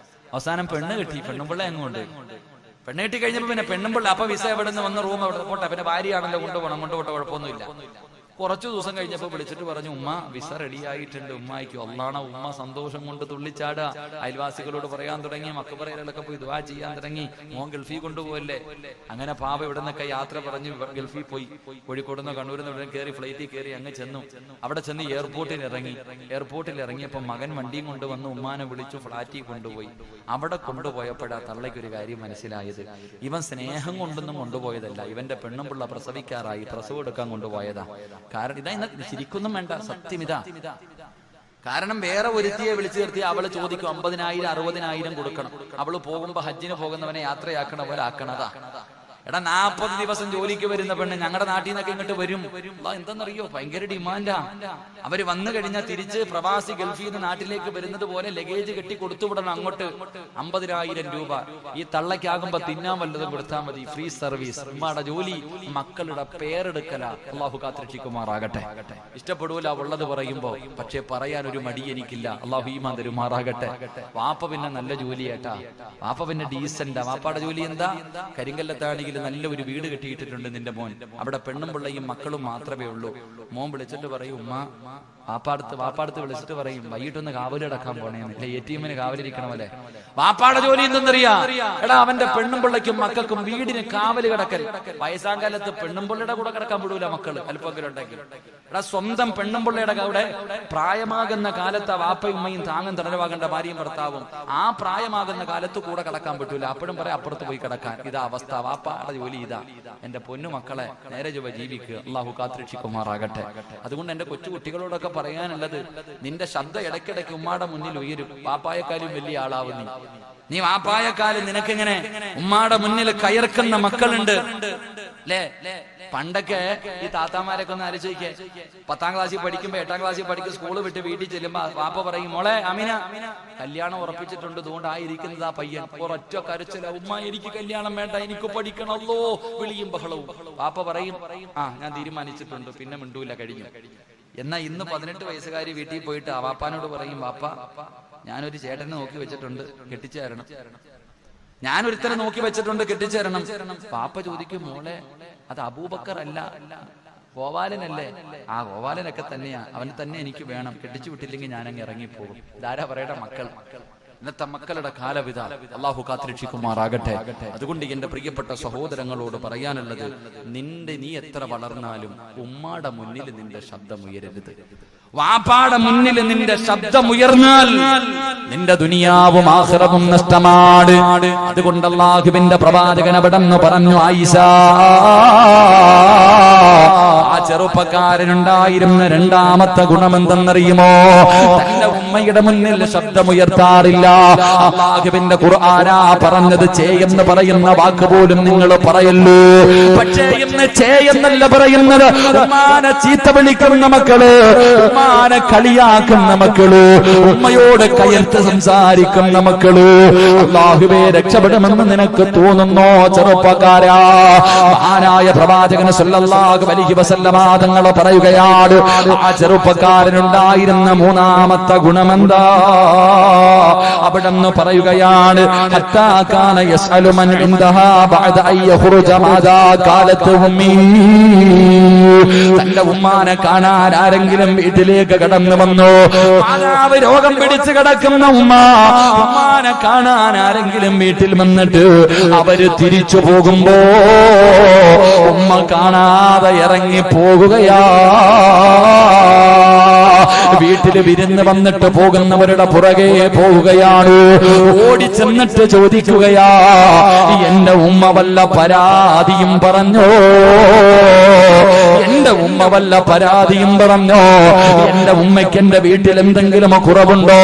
അവസാനം പെണ്ണ് കിട്ടി, പെണ്ണുമ്പിള്ള അങ്ങോട്ട് പെണ്ണ് കിട്ടി കഴിഞ്ഞപ്പോ പിന്നെ പെണ്ണുമ്പിള്ള, അപ്പൊ വിസ എവിടെ നിന്ന് വന്ന റൂം എവിടെ പോട്ടെ, പിന്നെ ഭാര്യയാണല്ലോ കൊണ്ടുപോകണം, കൊണ്ടുപോട്ടെ, കുഴപ്പമൊന്നുമില്ല. കുറച്ചു ദിവസം കഴിഞ്ഞപ്പോ വിളിച്ചിട്ട് പറഞ്ഞു, ഉമ്മ വിസ റെഡി ആയിട്ടുണ്ട്, ഉമ്മായിക്കും. അള്ളാണ ഉമ്മ സന്തോഷം കൊണ്ട് തുള്ളിച്ചാടുക. അയൽവാസികളോട് പറയാൻ തുടങ്ങി, മക്കബറയിലൊക്കെ പോയി ദുആ ചെയ്യാൻ തുടങ്ങി, മോൻ ഗൾഫിൽ കൊണ്ടുപോകല്ലേ. അങ്ങനെ പാവ ഇവിടെ നിന്നൊക്കെ യാത്ര പറഞ്ഞ് ഗൾഫിൽ പോയി. കോഴിക്കോട് നിന്ന് കണ്ണൂരിൽ നിന്ന് കയറി ഫ്ലൈറ്റിൽ കയറി അങ്ങ് ചെന്നു. അവിടെ ചെന്ന് എയർപോർട്ടിൽ ഇറങ്ങിയപ്പോ മകൻ വണ്ടിയും കൊണ്ടുവന്ന് ഉമ്മാനെ വിളിച്ചു ഫ്ളാറ്റിൽ കൊണ്ടുപോയി. അവിടെ കൊണ്ടുപോയപ്പോഴാ തള്ളയ്ക്കൊരു കാര്യം മനസ്സിലായത്, ഇവൻ സ്നേഹം കൊണ്ടൊന്നും കൊണ്ടുപോയതല്ല, ഇവന്റെ പെണ്ണുമ്പിള്ള പ്രസവിക്കാറായി, പ്രസവം എടുക്കാൻ കൊണ്ടുപോയതാ. കാരണം ഇതാ, ഇന്ന് ശരിക്കൊന്നും വേണ്ട, സത്യം ഇതാ. കാരണം വേറെ ഒരുത്തിയെ വിളിച്ചു നിർത്തി അവള് ചോദിക്കും 50,000 60,000 കൊടുക്കണം. അവള് പോകുമ്പോ ഹജ്ജിന് പോകുന്നവനെ യാത്രയാക്കണ പോലെ ആക്കണതാ. എടാ 40 ദിവസം ജോലിക്ക് വരുന്ന പെണ്ണ് ഞങ്ങളുടെ നാട്ടിൽ നിന്നൊക്കെ ഇങ്ങോട്ട് വരും. എന്തെന്നറിയോ, ഭയങ്കര ഡിമാൻഡാ. അവര് വന്നു കഴിഞ്ഞാൽ തിരിച്ച് പ്രവാസി ഗൾഫിൽ നിന്ന് നാട്ടിലേക്ക് വരുന്നത് പോലെ ലഗേജ് കെട്ടി കൊടുത്തുവിടണം അങ്ങോട്ട്. 50,000 രൂപ. ഈ തള്ളയ്ക്കാകുമ്പോ തിന്നാൻ വല്ലതും കൊടുത്താൽ മതി, ഫ്രീ സർവീസ്. ഉമ്മയുടെ ജോലി മക്കളുടെ പേരെടുക്കല. അള്ളാഹു കാത്തിരക്ഷിക്കുമാറാകട്ടെ. ഇഷ്ടപ്പെടൂല ഉള്ളത് പറയുമ്പോ, പക്ഷെ പറയാൻ ഒരു മടി എനിക്കില്ല. അള്ളാഹു ഈമാൻ തരുമാറാകട്ടെ. വാപ്പ പിന്നെ നല്ല ജോലിയേട്ടാ, വാപ്പ പിന്നെ ഡീസന്റാ. വാപ്പയുടെ ജോലി എന്താ? കരിങ്കല്ലത്താണെങ്കിൽ നല്ല ഒരു വീട് കെട്ടിയിട്ടിട്ടുണ്ട് നിന്റെ മോൻ, അവിടെ പെണ്ണും പിള്ളയും മക്കളും മാത്രമേ ഉള്ളൂ. മോൻ വിളിച്ചിട്ട് പറയും, ഉമ്മ വാപ്പാടത്ത് വിളിച്ചിട്ട് പറയും, വൈകിട്ടൊന്ന് കാവലിടക്കാൻ പോണേന്ന്. അല്ലെ എറ്റിഎമ്മിന് കാവലിരിക്കണമല്ലേ. വാപ്പാടെ ജോലി എന്തെന്നറിയാ? എടാ അവന്റെ പെണ്ണും പിള്ളയ്ക്കും മക്കൾക്കും വീടിന് കാവല് കിടക്കൽ. വയസ്സാം കാലത്ത് പെണ്ണും പിള്ളയുടെ കൂടെ കിടക്കാൻ വിടൂല മക്കള്, അല്പത്തിലുണ്ടെങ്കിൽ. എടാ സ്വന്തം പെണ്ണും പിള്ളയുടെ കൂടെ പ്രായമാകുന്ന കാലത്ത് വാപ്പയും ഉമ്മയും താങ്ങും തടരവാകേണ്ട ഭാര്യയും ഭർത്താവും, ആ പ്രായമാകുന്ന കാലത്ത് കൂടെ കിടക്കാൻ പറ്റൂല. അപ്പോഴും പറയാം അപ്പുറത്ത് പോയി കിടക്കാൻ. ഇതാ അവസ്ഥ. വാപ്പാടെ ജോലി ഇതാ. എന്റെ പൊന്നു മക്കളെ നേരെ ചൊവ്വ ജീവിക്കുക. അള്ളാഹു കാത്തിരക്ഷിക്കുമാറാകട്ടെ. അതുകൊണ്ട് എന്റെ കൊച്ചു കുട്ടികളോടൊക്കെ പറയാനുള്ളത്, നിന്റെ ശബ്ദം ഇടയ്ക്കിടയ്ക്ക് ഉമ്മാടെ മുന്നിൽ ഉയരും. വാപ്പായെക്കാളും വലിയ ആളാവും നീ വാപ്പായെക്കാളും നിനക്കിങ്ങനെ ഉമ്മാടെ മുന്നിൽ കയർക്കുന്ന മക്കളുണ്ട് അല്ലേ? പണ്ടൊക്കെ ഈ താത്താമാരൊക്കെ ഒന്ന് ആലോചിക്കേ, 10ാം ക്ലാസ്സിൽ പഠിക്കുമ്പോ 8ാം ക്ലാസ്സിൽ പഠിക്കും, സ്കൂള് വിട്ട് വീട്ടിൽ ചെല്ലുമ്പോ വാപ്പ പറയും, മോളെ അമീന കല്യാണം ഉറപ്പിച്ചിട്ടുണ്ട്, അതുകൊണ്ടായിരിക്കുന്നത് ആ പയ്യൻ. ഒരൊറ്റ കരച്ചില, ഉമ്മ എനിക്ക് കല്യാണം വേണ്ട, എനിക്ക് പഠിക്കണല്ലോ, വിളിയും ബഹളവും. വാപ്പ പറയും, ഞാൻ തീരുമാനിച്ചിട്ടുണ്ട്, പിന്നെ മിണ്ടൂല, കഴിഞ്ഞു. എന്നാ ഇന്ന് 18 വയസ്സുകാരി വീട്ടിൽ പോയിട്ട് ആ വാപ്പാനോട് പറയും, വാപ്പ ഞാനൊരു ചേട്ടനെ നോക്കി വെച്ചിട്ടുണ്ട്, കെട്ടിച്ചു തരണം. ഞാനൊരുത്തരെ നോക്കി വെച്ചിട്ടുണ്ട്, കെട്ടിച്ചു തരണം. പാപ്പ ചോദിക്കും, മോളെ അത് അബൂബക്കർ അല്ല, ഗോപാലനല്ലേ? ആ ഗോപാലനൊക്കെ തന്നെയാ, അവന് തന്നെ എനിക്ക് വേണം, കെട്ടിച്ചു വിട്ടില്ലെങ്കിൽ ഞാനങ്ങ് ഇറങ്ങിപ്പോകും. ഇതാരാ പറയട്ടെ? മക്കൾ. ഇന്നത്തെ മക്കളുടെ കാലവിധ. അള്ളാഹു കാത്തിരക്ഷിക്കുമാറാകട്ടെ. അതുകൊണ്ട് എന്റെ പ്രിയപ്പെട്ട സഹോദരങ്ങളോട് പറയാനുള്ളത്, നീ എത്ര വളർന്നാലും ഉമ്മാടെ മുന്നിൽ നിന്റെ ശബ്ദം ഉയരരുത്. വാപ്പാടെ മുന്നിൽ നിന്റെ ശബ്ദം ഉയർന്നാൽ നിന്റെ ദുനിയാവും ആഖിറവും നഷ്ടമാണ്. അതുകൊണ്ട് അല്ലാഹുവിന്റെ പ്രവാചകൻ അവിടെന്ന് പറഞ്ഞു, ആയിഷ, ആ ചെറുപ്പക്കാരനുണ്ടായിരുന്ന രണ്ടാമത്തെ ഗുണമെന്തെന്നറിയുമോ? തന്റെ ഉമ്മയുടെ മുന്നിൽ ശബ്ദമുയർത്താറില്ല. അല്ലാഹുവിന്റെ ഖുർആനാ പറഞ്ഞത്, എന്ന് പറയുന്ന വാക്ക് പോലും നിങ്ങൾ പറയല്ലോ. പക്ഷേ ഇന്ന് എന്നല്ല പറയുന്നത്. ഉമ്മാനെ ചീത്ത വിളിക്കുന്ന മക്കള്, ഉമ്മാനെ കളിയാക്കുന്ന മക്കള്, ഉമ്മയോട് കയർത്ത് സംസാരിക്കുന്ന മക്കള്, അല്ലാഹുവേ രക്ഷപ്പെടുമെന്ന് നിനക്ക് തോന്നുന്നോ ചെറുപ്പക്കാരാ? മഹാനായ പ്രവാചകൻ സല്ലല്ലാഹു അലൈഹി വസല്ലമ തങ്ങൾ പറയുകയാണ്, ആ ചെറുപ്പക്കാരനുണ്ടായിരുന്ന മൂന്നാമത്തെ ഗുണമെന്താ? അവിടെന്ന് പറയുകയാണ്, ഹത്താ കാന യസ്അലു മൻ ഇൻദഹാ ബഅദ അൻ യഖ്റുജ മാദാ ഖാലത്ത് ഉമ്മീ. തന്റെ ഉമ്മാനെ കാണാൻ ആരെങ്കിലും വീട്ടിലേക്ക് കടന്നു വന്നു, മാതാവ് രോഗം പിടിച്ച് കിടക്കുന്ന ഉമ്മാനെ കാണാൻ ആരെങ്കിലും വീട്ടിൽ വന്നിട്ട് അവര് തിരിച്ചു പോകുമ്പോ ഉമ്മ കാണാതെ ഇറങ്ങി പോകുകയാ. വീട്ടില് വിരുന്ന് വന്നിട്ട് പോകുന്നവരുടെ പുറകെ പോവുകയാണ്. ഓടിച്ചെന്നിട്ട് ചോദിക്കുകയാ, എന്റെ ഉമ്മ വല്ല പരാതിയും പറഞ്ഞോ? എന്റെ ഉമ്മ വല്ല പരാതിയും പറഞ്ഞോ? എന്റെ ഉമ്മയ്ക്ക് എന്റെ വീട്ടിൽ എന്തെങ്കിലും കുറവുണ്ടോ?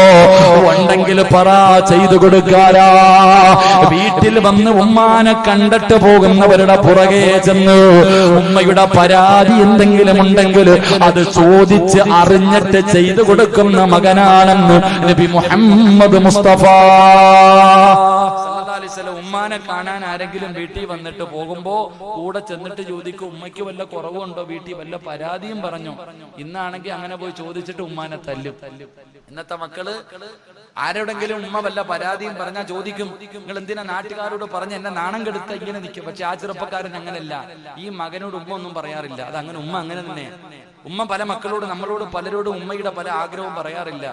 ഉണ്ടെങ്കിൽ പറ, ചെയ്തു കൊടുക്കാരാ. വീട്ടിൽ വന്ന് ഉമ്മാനെ കണ്ടിട്ട് പോകുന്നവരുടെ പുറകെ ചെന്ന് ഉമ്മയുടെ പരാതി എന്തെങ്കിലും ഉണ്ടെങ്കിൽ അത് ചോദിച്ച് അറിഞ്ഞിട്ട് ചെയ്തു കൊടുക്കുന്ന മകനാണെന്ന് നബി മുഹമ്മദ് മുസ്തഫ. ഉമ്മാനെ കാണാൻ ആരെങ്കിലും വീട്ടിൽ വന്നിട്ട് പോകുമ്പോ കൂടെ ചെന്നിട്ട് ചോദിക്കും, ഉമ്മയ്ക്ക് വല്ല കുറവുണ്ടോ, വീട്ടിൽ വല്ല പരാതിയും പറഞ്ഞോ? ഇന്നാണെങ്കിൽ അങ്ങനെ പോയി ചോദിച്ചിട്ട് ഉമ്മാനെ തല്ലും. ഇന്നത്തെ മക്കള് ആരോടെങ്കിലും ഉമ്മ വല്ല പരാതിയും പറഞ്ഞാൽ ചോദിക്കും, നിങ്ങൾ എന്തിനാ നാട്ടുകാരോട് പറഞ്ഞ് എന്നെ നാണം കെടുത്ത ഇങ്ങനെ നിൽക്കും. പക്ഷെ ആ ചെറുപ്പക്കാരൻ അങ്ങനല്ല. ഈ മകനോട് ഉമ്മ ഒന്നും പറയാറില്ല. അത് അങ്ങനെ ഉമ്മ അങ്ങനെ തന്നെ. ഉമ്മ പല മക്കളോട്, നമ്മളോട് പലരോടും ഉമ്മയുടെ പല ആഗ്രഹവും പറയാറില്ല.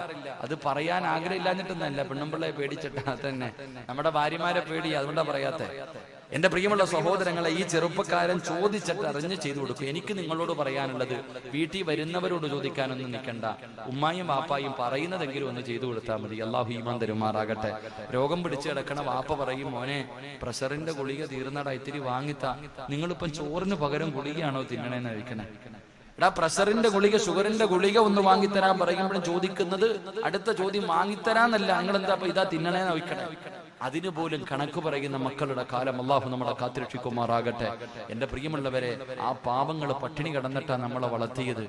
അത് പറയാൻ ആഗ്രഹം ഇല്ലാഞ്ഞിട്ടൊന്നല്ല, പെണ്ണുമ്പിള്ളയെ പേടിച്ചിട്ടാ തന്നെ. നമ്മുടെ ഭാര്യമാരെ പേടിയാ, അതുകൊണ്ടാ പറയാത്തെ. എന്റെ പ്രിയമുള്ള സഹോദരങ്ങളെ, ഈ ചെറുപ്പക്കാരൻ ചോദിച്ചിട്ട് അറിഞ്ഞ് ചെയ്തു കൊടുക്കും. എനിക്ക് നിങ്ങളോട് പറയാനുള്ളത്, വീട്ടിൽ വരുന്നവരോട് ചോദിക്കാനൊന്നും നിൽക്കണ്ട. ഉമ്മായും വാപ്പായും പറയുന്നതെങ്കിലും ഒന്ന് ചെയ്തു കൊടുത്താൽ മതി. അല്ലാഹു ഈമാൻ തരുമാറാകട്ടെ. രോഗം പിടിച്ച് കിടക്കണ വാപ്പ പറയും, മോനെ പ്രഷറിന്റെ ഗുളിക തീർന്നടാ, ഇത്തിരി വാങ്ങിത്താ. നിങ്ങളിപ്പം ചോറിന് പകരം ഗുളികയാണോ തിന്നണേന്ന് കഴിക്കണേ? എടാ, പ്രഷറിന്റെ ഗുളിക, ഷുഗറിന്റെ ഗുളിക ഒന്ന് വാങ്ങിത്തരാൻ പറയുമ്പോഴും ചോദിക്കുന്നത് അടുത്ത ചോദ്യം വാങ്ങിത്തരാന്നല്ല, നിങ്ങൾ എന്താ ഇതാ തിന്നണേന്ന് ചോദിക്കണേ. അതിനു പോലും കണക്ക് പറയുന്ന മക്കളുടെ കാലം അല്ലാഹു നമ്മളെ കാത്തിരക്ഷിക്കുമാറാകട്ടെ. എന്റെ പ്രിയമുള്ളവരെ, ആ പാവങ്ങൾ പട്ടിണി കിടന്നിട്ടാ നമ്മളെ വളർത്തിയത്.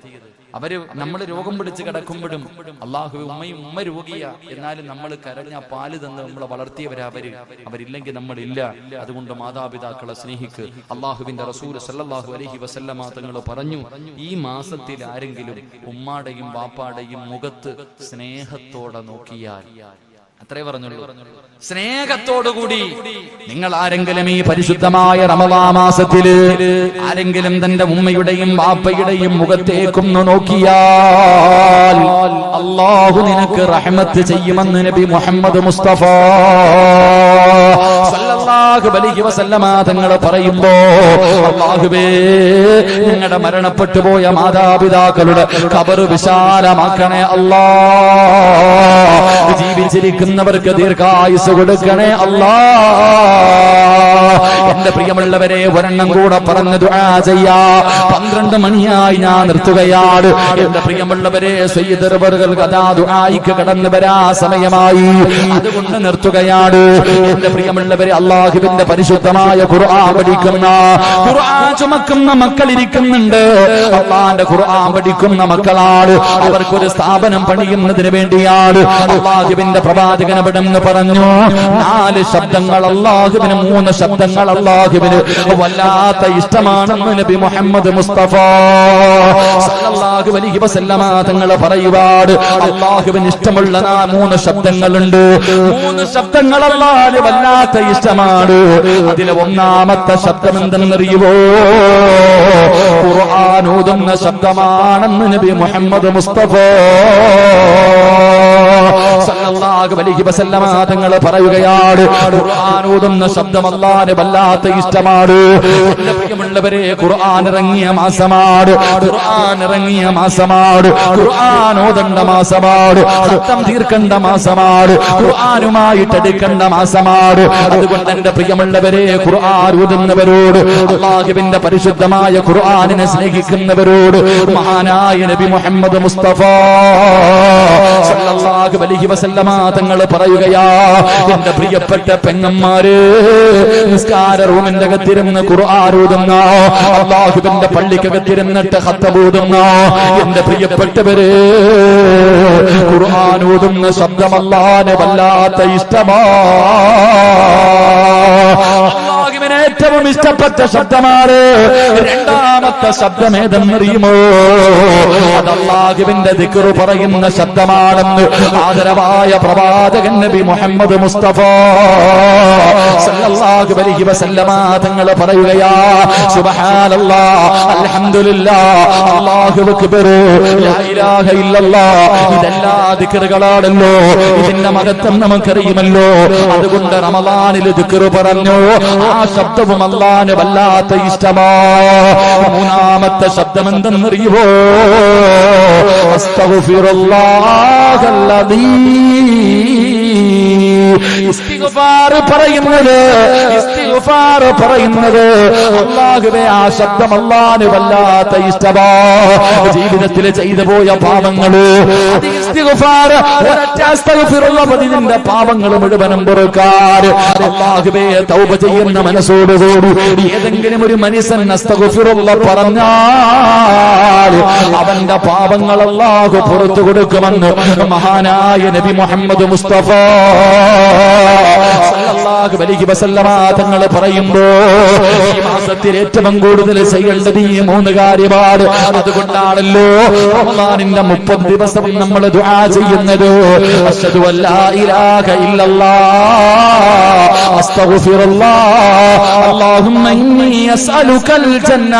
നമ്മൾ രോഗം പിടിച്ച് കിടക്കുമ്പോഴും അല്ലാഹു ഉമ്മ രോഗിയ, എന്നാലും നമ്മൾ കരഞ്ഞ പാല് തന്ന് നമ്മളെ വളർത്തിയവരാ അവരില്ലെങ്കിൽ നമ്മളില്ല. അതുകൊണ്ട് മാതാപിതാക്കളെ സ്നേഹിക്ക്. അല്ലാഹുവിന്റെ റസൂൽ സല്ലല്ലാഹു അലൈഹി വസല്ലമ തങ്ങൾ പറഞ്ഞു, ഈ മാസത്തിൽ ആരെങ്കിലും ഉമ്മാടെയും വാപ്പാടെയും മുഖത്ത് സ്നേഹത്തോടെ നോക്കിയാൽ, അത്രേ പറഞ്ഞുള്ളൂ, സ്നേഹത്തോടുകൂടി നിങ്ങൾ ആരെങ്കിലും ഈ പരിശുദ്ധമായ റമളാൻ മാസത്തില് ആരെങ്കിലും തന്റെ ഉമ്മയുടെയും വാപ്പയുടെയും മുഖത്തേക്കൊന്ന് നോക്കിയാൽ അല്ലാഹു നിനക്ക് റഹ്മത്ത് ചെയ്യുമെന്ന് നബി മുഹമ്മദ് മുസ്തഫ സല്ലല്ലാഹു അലൈഹി വസല്ലമ തങ്ങൾ പറയുമ്പോ, അല്ലാഹുവേ നിങ്ങളുടെ മരണപ്പെട്ടു പോയ മാതാപിതാക്കളുടെ ഖബർ വിശാലമാക്കണേ അല്ലാ. ജീവിച്ചിരിക്കുന്നവർക്ക് ദീർഘായുസ് കൊടുക്കണേ അല്ലാ. എന്റെ പ്രിയമുള്ളവരെ, ഒരെണ്ണം കൂടെ പറഞ്ഞ് ദുആ ചെയ്യാ. 12 മണിയായി ഞാൻ നിർത്തുകയാണ്. എന്റെ പ്രിയമുള്ളവരെ, സയ്യിദ് റബറുകൾ കഥാ ദുആയിക്ക് കടന്നു വരാ സമയമായി, അതുകൊണ്ട് നിർത്തുകയാണ്. എന്റെ പ്രിയമുള്ളവരെ, അല്ലാഹുവിന്റെ പരിശുദ്ധമായ ഖുർആൻ പഠിക്കുന്ന, ഖുർആൻ ചുമക്കുന്ന മക്കൾ ഇരിക്കുന്നുണ്ട്. അല്ലാഹുവിന്റെ ഖുർആൻ പഠിക്കുന്ന മക്കളാണ്. അവർക്കൊരു സ്ഥാപനം പണിയുന്നതിന് വേണ്ടിയാണ്. അല്ലാഹുവിന്റെ പ്രവാചകൻ അവിടെന്ന് പറഞ്ഞു, 4 ശബ്ദങ്ങൾ അല്ലാഹുവിന്, 3 ശബ്ദങ്ങൾ അല്ലാഹുവിന് വല്ലാത്ത ഇഷ്ടമാണെന്ന് നബി മുഹമ്മദ് മുസ്തഫ സല്ലല്ലാഹു അലൈഹി വസല്ലമ തങ്ങൾ പറയുവാണ്. അല്ലാഹുവിന് ഇഷ്ടമുള്ള 3 ശബ്ദങ്ങളുണ്ട്. 3 ശബ്ദങ്ങൾ അല്ലാഹുവിന് വല്ലാത്ത ഇഷ്ടമാണ്. അതിലെ ഒന്നാമത്തെ ശബ്ദം എന്തെന്നറിയുമോ? ഖുർആൻ ഓതുന്ന ശബ്ദമാണെന്ന് നബി മുഹമ്മദ് മുസ്തഫ സല്ലല്ലാഹു അലൈഹി വസല്ലമ തങ്ങൾ പറയുകയാണ്. ഖുർആൻ ഓതുന്ന ശബ്ദം അല്ലാഹുവിന് വല്ലാത്ത ഇഷ്ടമാണ്. എന്റെ പ്രിയമുള്ളവരെ, ഖുർആൻ ഇറങ്ങിയ മാസമാണ്, ഖുർആൻ ഇറങ്ങിയ മാസമാണ്, ഖുർആൻ ഓതേണ്ട മാസമാണ്, ഖത്തം തീർക്കേണ്ട മാസമാണ്, ഖുർആനുമായിട്ട് എടുക്കേണ്ട മാസമാണ്. അതുകൊണ്ട് എന്റെ പ്രിയമുള്ളവരെ, ഖുർആൻ ഓതുന്നവരോട്, അല്ലാഹുവിന്റെ പരിശുദ്ധമായ ഖുർആനിനെ സ്നേഹിക്കുന്നവരോട് മഹാനായ നബി മുഹമ്മദ് മുസ്തഫ സല്ലല്ലാഹു സല്ലല്ലാഹു അലൈഹി വസല്ലമ തങ്ങൾ പറയുകയാ, എന്റെ പ്രിയപ്പെട്ട പെങ്ങന്മാര്, നിസ്കാര റൂമിന്റെ അകത്തിരുന്ന് ഖുർആൻ ഓതുന്ന, അല്ലാഹുവിന്റെ പള്ളിക്കകത്തിരുന്നിട്ട് ഖത്ബ് ഓതുന്ന എന്റെ പ്രിയപ്പെട്ടവര്, ഖുർആൻ ഓതുന്ന ശബ്ദം അല്ലാഹുവിന് വല്ലാത്ത ഇഷ്ടമാ. അല്ലാഹുവിന് ഏറ്റവും ഇഷ്ടപ്പെട്ട ശബ്ദമാണ്. രണ്ടാമത്തെ ശബ്ദം ഏതെന്നറിയുമോ? അത് അല്ലാഹുവിന്റെ ദിക്ർ പറയുന്ന ശബ്ദമാണെന്ന് ആദരവായ പ്രവാചകൻ നബി മുഹമ്മദ് മുസ്തഫ സല്ലല്ലാഹു അലൈഹി വസല്ലമ തങ്ങൾ പറയുകയാ, സുബ്ഹാനല്ലാഹ്, അൽഹംദുലില്ലാഹ്, അല്ലാഹു അക്ബർ, ലാ ഇലാഹ ഇല്ലല്ലാഹ്. ഇതെല്ലാ ദിക്റുകളാണല്ലോ, ഇതിന്റെ മഹത്വം നമുക്കറിയുമല്ലോ. അതുകൊണ്ട് റമളാനിൽ ദിക്ർ പറഞ്ഞു, ആ ശബ്ദവും അല്ലാഹുവിന് വല്ലാത്ത ഇഷ്ടമാ. മൂന്നാമത്തെ ശബ്ദം എന്തെന്നറിയുമോ? അസ്തഗ്ഫിറുല്ലാഹല്ലദീ, ഇസ്തിഗ്ഫാർ പറയുന്നത്, ഇസ്തിഗ്ഫാർ പറയുന്നത് അല്ലാഹുവേ, ആ ശബ്ദം അല്ലാഹുവിന് വല്ലാത്ത ഇഷ്ടമാ. ജീവിതത്തിൽ ചെയ്തു പോയ പാപങ്ങള്, അത് ഇസ്തിഗ്ഫാർ, ഒരൊറ്റ അസ്തഗ്ഫിറുല്ലാഹ് നിന്റെ പാപങ്ങൾ മുഴുവനും പൊറുക്കാൻ. അല്ലാഹുവേ, തൗബ ചെയ്യുന്ന മനസ്സോടുകൂടി ഏതെങ്കിലും ഒരു മനുഷ്യൻ അസ്തഗ്ഫിറുല്ലാഹ് പറഞ്ഞാൽ അവന്റെ പാപങ്ങൾ അല്ലാഹു പുറത്തു കൊടുക്കുമെന്ന് മഹാനായ നബി മുഹമ്മദ് മുസ്തഫ സല്ലല്ലാഹു അലൈഹി വസല്ലമ തങ്ങൾ പറയുമ്പോ, ഈ മാസത്തിൽ ഏറ്റവും കൂടുതൽ ചെയ്യേണ്ടത് ഈ മൂന്ന് കാര്യമാണ്. അതുകൊണ്ടാണല്ലോ റമളാനിന്റെ 30 ദിവസം നമ്മൾ ദുആ ചെയ്യുന്നത്. അശ്ഹദു അല്ലാ ഇലാഹ ഇല്ലല്ലാഹ്, അസ്തഗ്ഫിറുല്ലാഹ്, അല്ലാഹുമ്മ ഇന്നി അസ്അലുകൽ ജന്ന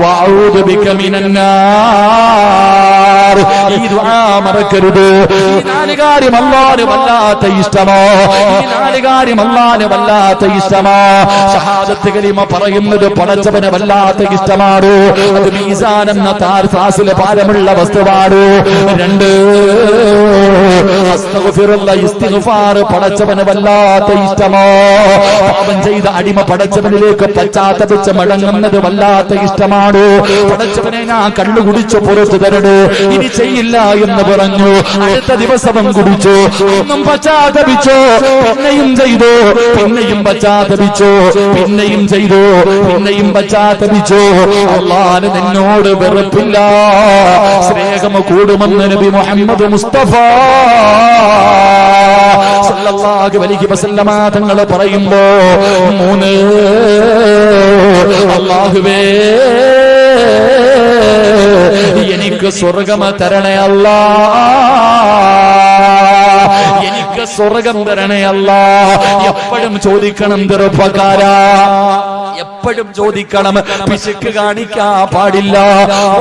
വഅഊദു ബിക മിനൻ നാർ. ഈ ദുആ മറക്കരുത്. ഈ നാല് കാര്യം അല്ലാഹുവിന് വല്ലാത്ത ഇഷ്ടമാ. ഈ നാല് കാര്യം അല്ലാഹുവിന് വല്ലാത്ത ഇഷ്ടമാ. ഷഹാദത്ത് കലിമ പറയുന്നത് പടച്ചവന് വല്ലാത്ത ഇഷ്ടമാണ്. അത് മീസാൻ എന്ന താർസാസിലെ ഭാരമുള്ള വസ്തുവാണ്. 2, അസ്തഗ്ഫിറുല്ലാഹ്, ഇസ്തിഗ്ഫാർ പടച്ചവന് വല്ലാത്ത ഇഷ്ടമാ. പാപം ചെയ്ത അടിമ പടച്ചവനിലേക്ക് പശ്ചാത്തപിച്ച് മടങ്ങുന്നത് വല്ലാത്ത ഇഷ്ടമാണ്. പടച്ചവനെ, ഞാൻ കള്ളു കുടിച്ചു പുറത്തു തരണേ, ഇനി ചെയ്യില്ല എന്ന് പറഞ്ഞു. അടുത്ത ദിവസവും കുടിച്ചു, ഒന്നും പശ്ചാത്തപിച്ചു, പിന്നെയും ചെയ്തു, പിന്നെയും പശ്ചാത്തപിച്ചു, പിന്നെയും ചെയ്തു, പിന്നെയും പശ്ചാത്തപിച്ചു. അല്ലാഹുവിന് നിന്നോട് വെറുപ്പില്ല, സ്നേഹം കൂടുമെന്ന് നബി മുഹമ്മദ് മുസ്തഫ സല്ലല്ലാഹു അലൈഹി വസല്ലമ തങ്ങൾ പറയുമ്പോ, 3, അല്ലാഹുവേ, എനിക്ക് സ്വർഗം തരണേ അല്ലാഹ്, എനിക്ക് സ്വർഗം തരണേ അല്ലാഹ്. എപ്പോഴും ചോദിക്കണം ചെറുപ്പക്കാരാ, എപ്പോഴും ചോദിക്കണം. പിശുക്ക് കാണിക്കാൻ പാടില്ല.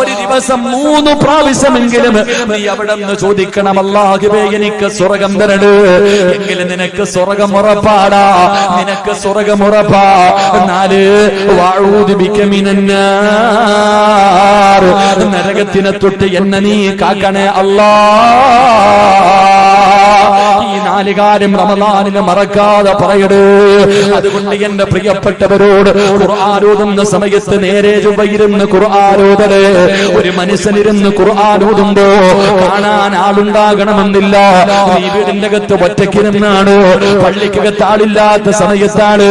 ഒരു ദിവസം 3 പ്രാവശ്യമെങ്കിലും നീ അവിടെ നിന്ന് ചോദിക്കണം, അല്ലാഹുവേ, എനിക്ക് സ്വർഗം തരണേ. എങ്കിലും നിനക്ക് സ്വർഗം ഉറപ്പാടാ, നിനക്ക് സ്വർഗം ഉറപ്പാ. 4, വഅഊദു ബിക മിനൻ നാർ, നരകത്തിനെ തൊട്ട് എന്നെ നീ കാക്കണേ അല്ലാഹ്. ഈ 4 കാര്യം റമളാനിന് മറക്കാതെ പറയടേ. അതുകൊണ്ട് എന്റെ പ്രിയപ്പെട്ടവരോട്, ഖുർആൻ ഓതുന്ന സമയത്ത് നേരെ ചൊവ്വയിരുന്ന് ഖുർആൻ ഓതണേ. ഒരു മനുഷ്യനിരുന്ന് ഖുർആൻ ഓതുമ്പോ കാണാൻ ആളുണ്ടാകണമെന്നില്ല. നീ വീടിന്റെ അകത്ത് ഒറ്റയ്ക്കിരുന്നാണ്, പള്ളിക്കകത്ത് ആളില്ലാത്ത സമയത്താണ്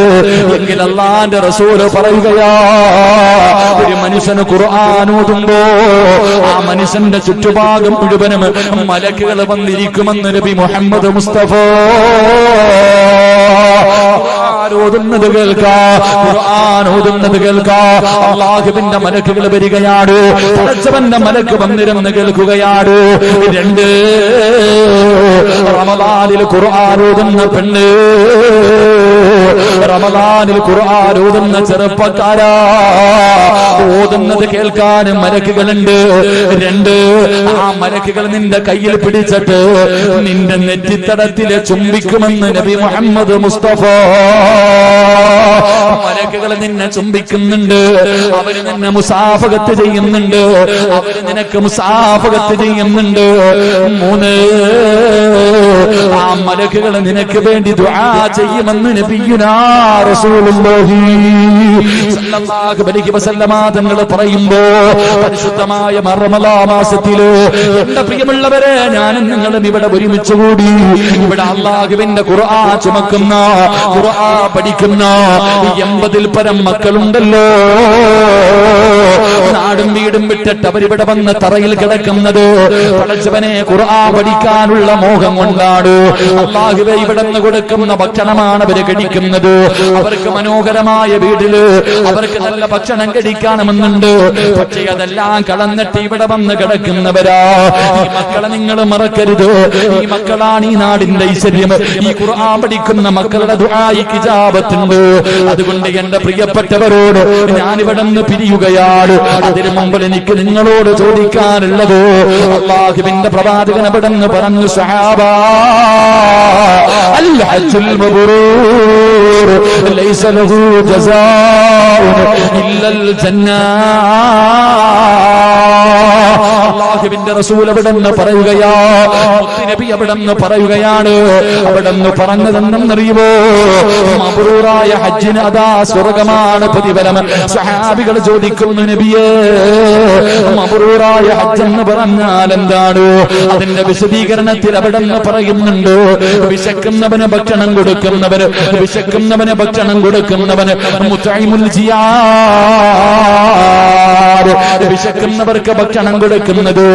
എങ്കിൽ അല്ലാഹുവിന്റെ റസൂൽ പറയുകയാ, ഒരു മനുഷ്യന് ഖുർആൻ ഓതുമ്പോ ആ മനുഷ്യന്റെ ചുറ്റുഭാഗം മുഴുവനും മലക്കുകൾ വന്നിരിക്കുമെന്ന് നബി മുഹമ്മദ് മുസ്തഫ ഓതുന്നത് കേൾക്കാ, ഖുർആൻ ഓതുന്നത് കേൾക്കാ. അല്ലാഹുവിന്റെ മലക്കുകൾ വരികയാണ്, പടച്ചവന്റെ മലക്ക് വന്നിരുന്ന് കേൾക്കുകയാണ്. 2, റമളാനിൽ ഖുർആൻ ഓതുന്ന പെണ്ണ്, റമളാനിൽ ഖുർആൻ ഓതുന്ന ചെറുപ്പക്കാരാ, ഓതുന്നത് കേൾക്കാനും മലക്കുകളുണ്ട്. 2, ആ മലക്കുകൾ നിന്റെ കയ്യിൽ പിടിച്ചിട്ട് നിന്റെ നെറ്റിത്തടത്തിലെ ചുംബിക്കുമെന്ന് നബി മുഹമ്മദ് മുസ്തഫ. മലക്കുകൾ നിന്നെ ചുംബിക്കുന്നുണ്ട്, അവര് നിന്നെ മുസാഫഹത്ത് ചെയ്യുന്നുണ്ട്, അവര് നിനക്ക് മുസാഫഹത്ത് ചെയ്യുന്നുണ്ട്. 3, ആ മലക്കുകൾ നിനക്ക് വേണ്ടി ദുആ ചെയ്യുമെന്ന് നബിയുനാ റസൂലുള്ളാഹി സല്ലല്ലാഹു അലൈഹി വസല്ലമ തങ്ങൾ പറയുമ്പോ പരിശുദ്ധമായ റമളാൻ മാസത്തില് എന്റെ പ്രിയമുള്ളവരെ ഞാനും നിങ്ങളും ഇവിടെ ഒരുമിച്ച് കൂടി ഇവിടെ അല്ലാഹുവിന്റെ ഖുർആൻ ചുമക്കുന്ന ഖുർആൻ പഠിക്കുന്ന 80-ൽ പരം മക്കളുണ്ടല്ലോ. നാടും വീടും വിട്ടിട്ട് അവരിവിടെ വന്ന് തറയിൽ കിടക്കുന്നത് പടച്ചവനെ ഖുർആൻ പഠിക്കാനുള്ള മോഹം കൊണ്ടാണ്. അല്ലാഹുവേ ഇവിടെ നിന്ന് കൊടുക്കുന്ന ഭക്ഷണമാണ് അവര് കഴിക്കുന്നത്. അവർക്ക് മനോഹരമായ വീട്ടില് അവർക്ക് നല്ല ഭക്ഷണം കഴിക്കണമെന്നുണ്ട്. പക്ഷേ അതെല്ലാം കളന്നിട്ട് ഇവിടെ വന്ന് കിടക്കുന്നവരാ. ഈ മക്കളെ നിങ്ങൾ മറക്കരുത്. ഈ മക്കളാണ് ഈ നാടിന്റെ ഐശ്വര്യം. ഈ ഖുർആൻ പഠിക്കുന്ന മക്കളുടെ ദുആയിക്ക് ഇജാബത്തുണ്ട്. അതുകൊണ്ട് എന്റെ പ്രിയപ്പെട്ടവരോട് ഞാനിവിടെ നിന്ന് പിരിയുകയാണ്. അതിനു മുമ്പ് എനിക്ക് നിങ്ങളോട് ചോദിക്കാനുള്ളത്, അല്ലാഹുവിന്റെ പ്രവാചകൻ അവിടെ നിന്ന് പറഞ്ഞു, സഹാബാ അൽ ഹജ്ജുൽ മബ്റൂർ ലൈസ ലഹു ജസാഉൻ ഇല്ലൽ ജന്നാ. അല്ലാഹുവിന്റെ റസൂൽ അവിടെ നിന്ന് പറയുകയാ, നബി അവിടെ നിന്ന് പറയുകയാണ്. അവിടെ നിന്ന് പറഞ്ഞതെന്നറിയുമോ? മബ്റൂറായ ഹജ്ജിന് അതാ സ്വർഗമാണ് പ്രതിഫലം. സഹാബികൾ ചോദിക്കുന്നു, നബിയേ മബ്റൂറായ ഹജ്ജ് എന്ന് പറഞ്ഞാൽ എന്താണ്? അതിന്റെ വിശദീകരണത്തിൽ അവിടെ നിന്ന് പറയുന്നുണ്ട്, വിശക്കുന്നവന് ഭക്ഷണം കൊടുക്കുന്നവന്, വിശക്കുന്നവന് ഭക്ഷണം കൊടുക്കുന്നവന് മുതഇമുൽ ജിയാദ്, വിശക്കുന്നവർക്ക് ഭക്ഷണം കൊടുക്കുന്നത്.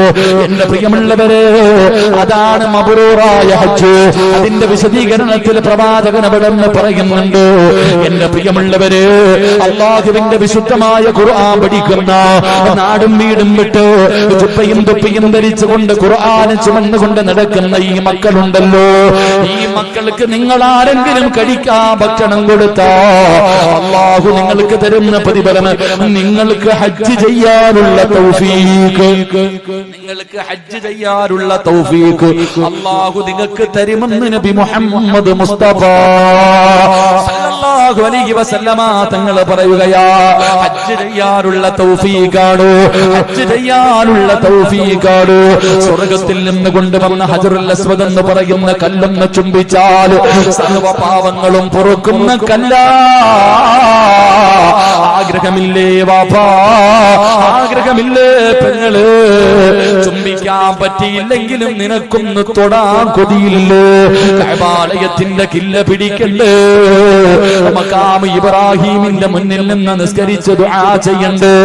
എന്റെ പ്രിയമുള്ളവരെ, അതാണ് മബ്റൂറായ ഹജ്ജ്. അതിന്റെ വിശദീകരണത്തിൽ പ്രവാചകൻ അവിടെ നിന്ന് പറയുന്നുണ്ട്, എന്റെ പ്രിയമുള്ളവരെ, അല്ലാഹുവിന്റെ വിശുദ്ധമായ ഖുർആൻ പഠിക്കുന്ന നാടും വീടും വിട്ട് ചുപ്പയും തുപ്പിയും ധരിച്ചുകൊണ്ട് ഖുർആൻ ചുമന്നുകൊണ്ട് നടക്കുന്ന ഈ മക്കളുണ്ടല്ലോ, ഈ മക്കൾക്ക് നിങ്ങൾ ആരെങ്കിലും കഴിക്കാൻ ഭക്ഷണം കൊടുത്താ അല്ലാഹു നിങ്ങൾക്ക് തരുന്ന പ്രതിഫലം നിങ്ങൾക്ക് ഹജ്ജ് ചെയ്യാനുള്ള തൗഫീഖ്, നിങ്ങൾക്ക് ഹജ്ജ് ചെയ്യാനുള്ള തൗഫീഖ് അല്ലാഹു നിങ്ങൾക്ക് തരുമെന്ന് നബി മുഹമ്മദ് മുസ്തഫ സല്ലല്ലാഹു അലൈഹി വസല്ലമ തങ്ങൾ പറയുകയാ. ഹജ്ജ് ചെയ്യാനുള്ള തൗഫീഖാണ്, ഹജ്ജ് ചെയ്യാനുള്ള തൗഫീഖാണ്. സ്വർഗ്ഗത്തിൽ നിന്ന് കൊണ്ടുവന്ന ഹജറുൽ അസ്വദ് എന്ന് പറയുന്ന കല്ലൊന്ന് ചുംബിച്ചാൽ സർവ്വ പാവങ്ങളും പൊറുക്കുന്ന കല്ലാ. ആഗ്രഹമില്ലേ വാപ്പാ, ആഗ്രഹമില്ലേ പെങ്ങള്? ചുംബിക്കാൻ പറ്റിയില്ലെങ്കിലും നിനക്കൊന്ന് തൊടാൻ കൊതിയില്ലേ? കഅബാലയത്തിന്റെ കില്ല പിടിക്കണ്ടേ? മഖാം ഇബ്രാഹിമിന്റെ മുന്നിൽ നിന്ന് നിസ്കരിച്ച് ദുആ ചെയ്യണ്ടേ?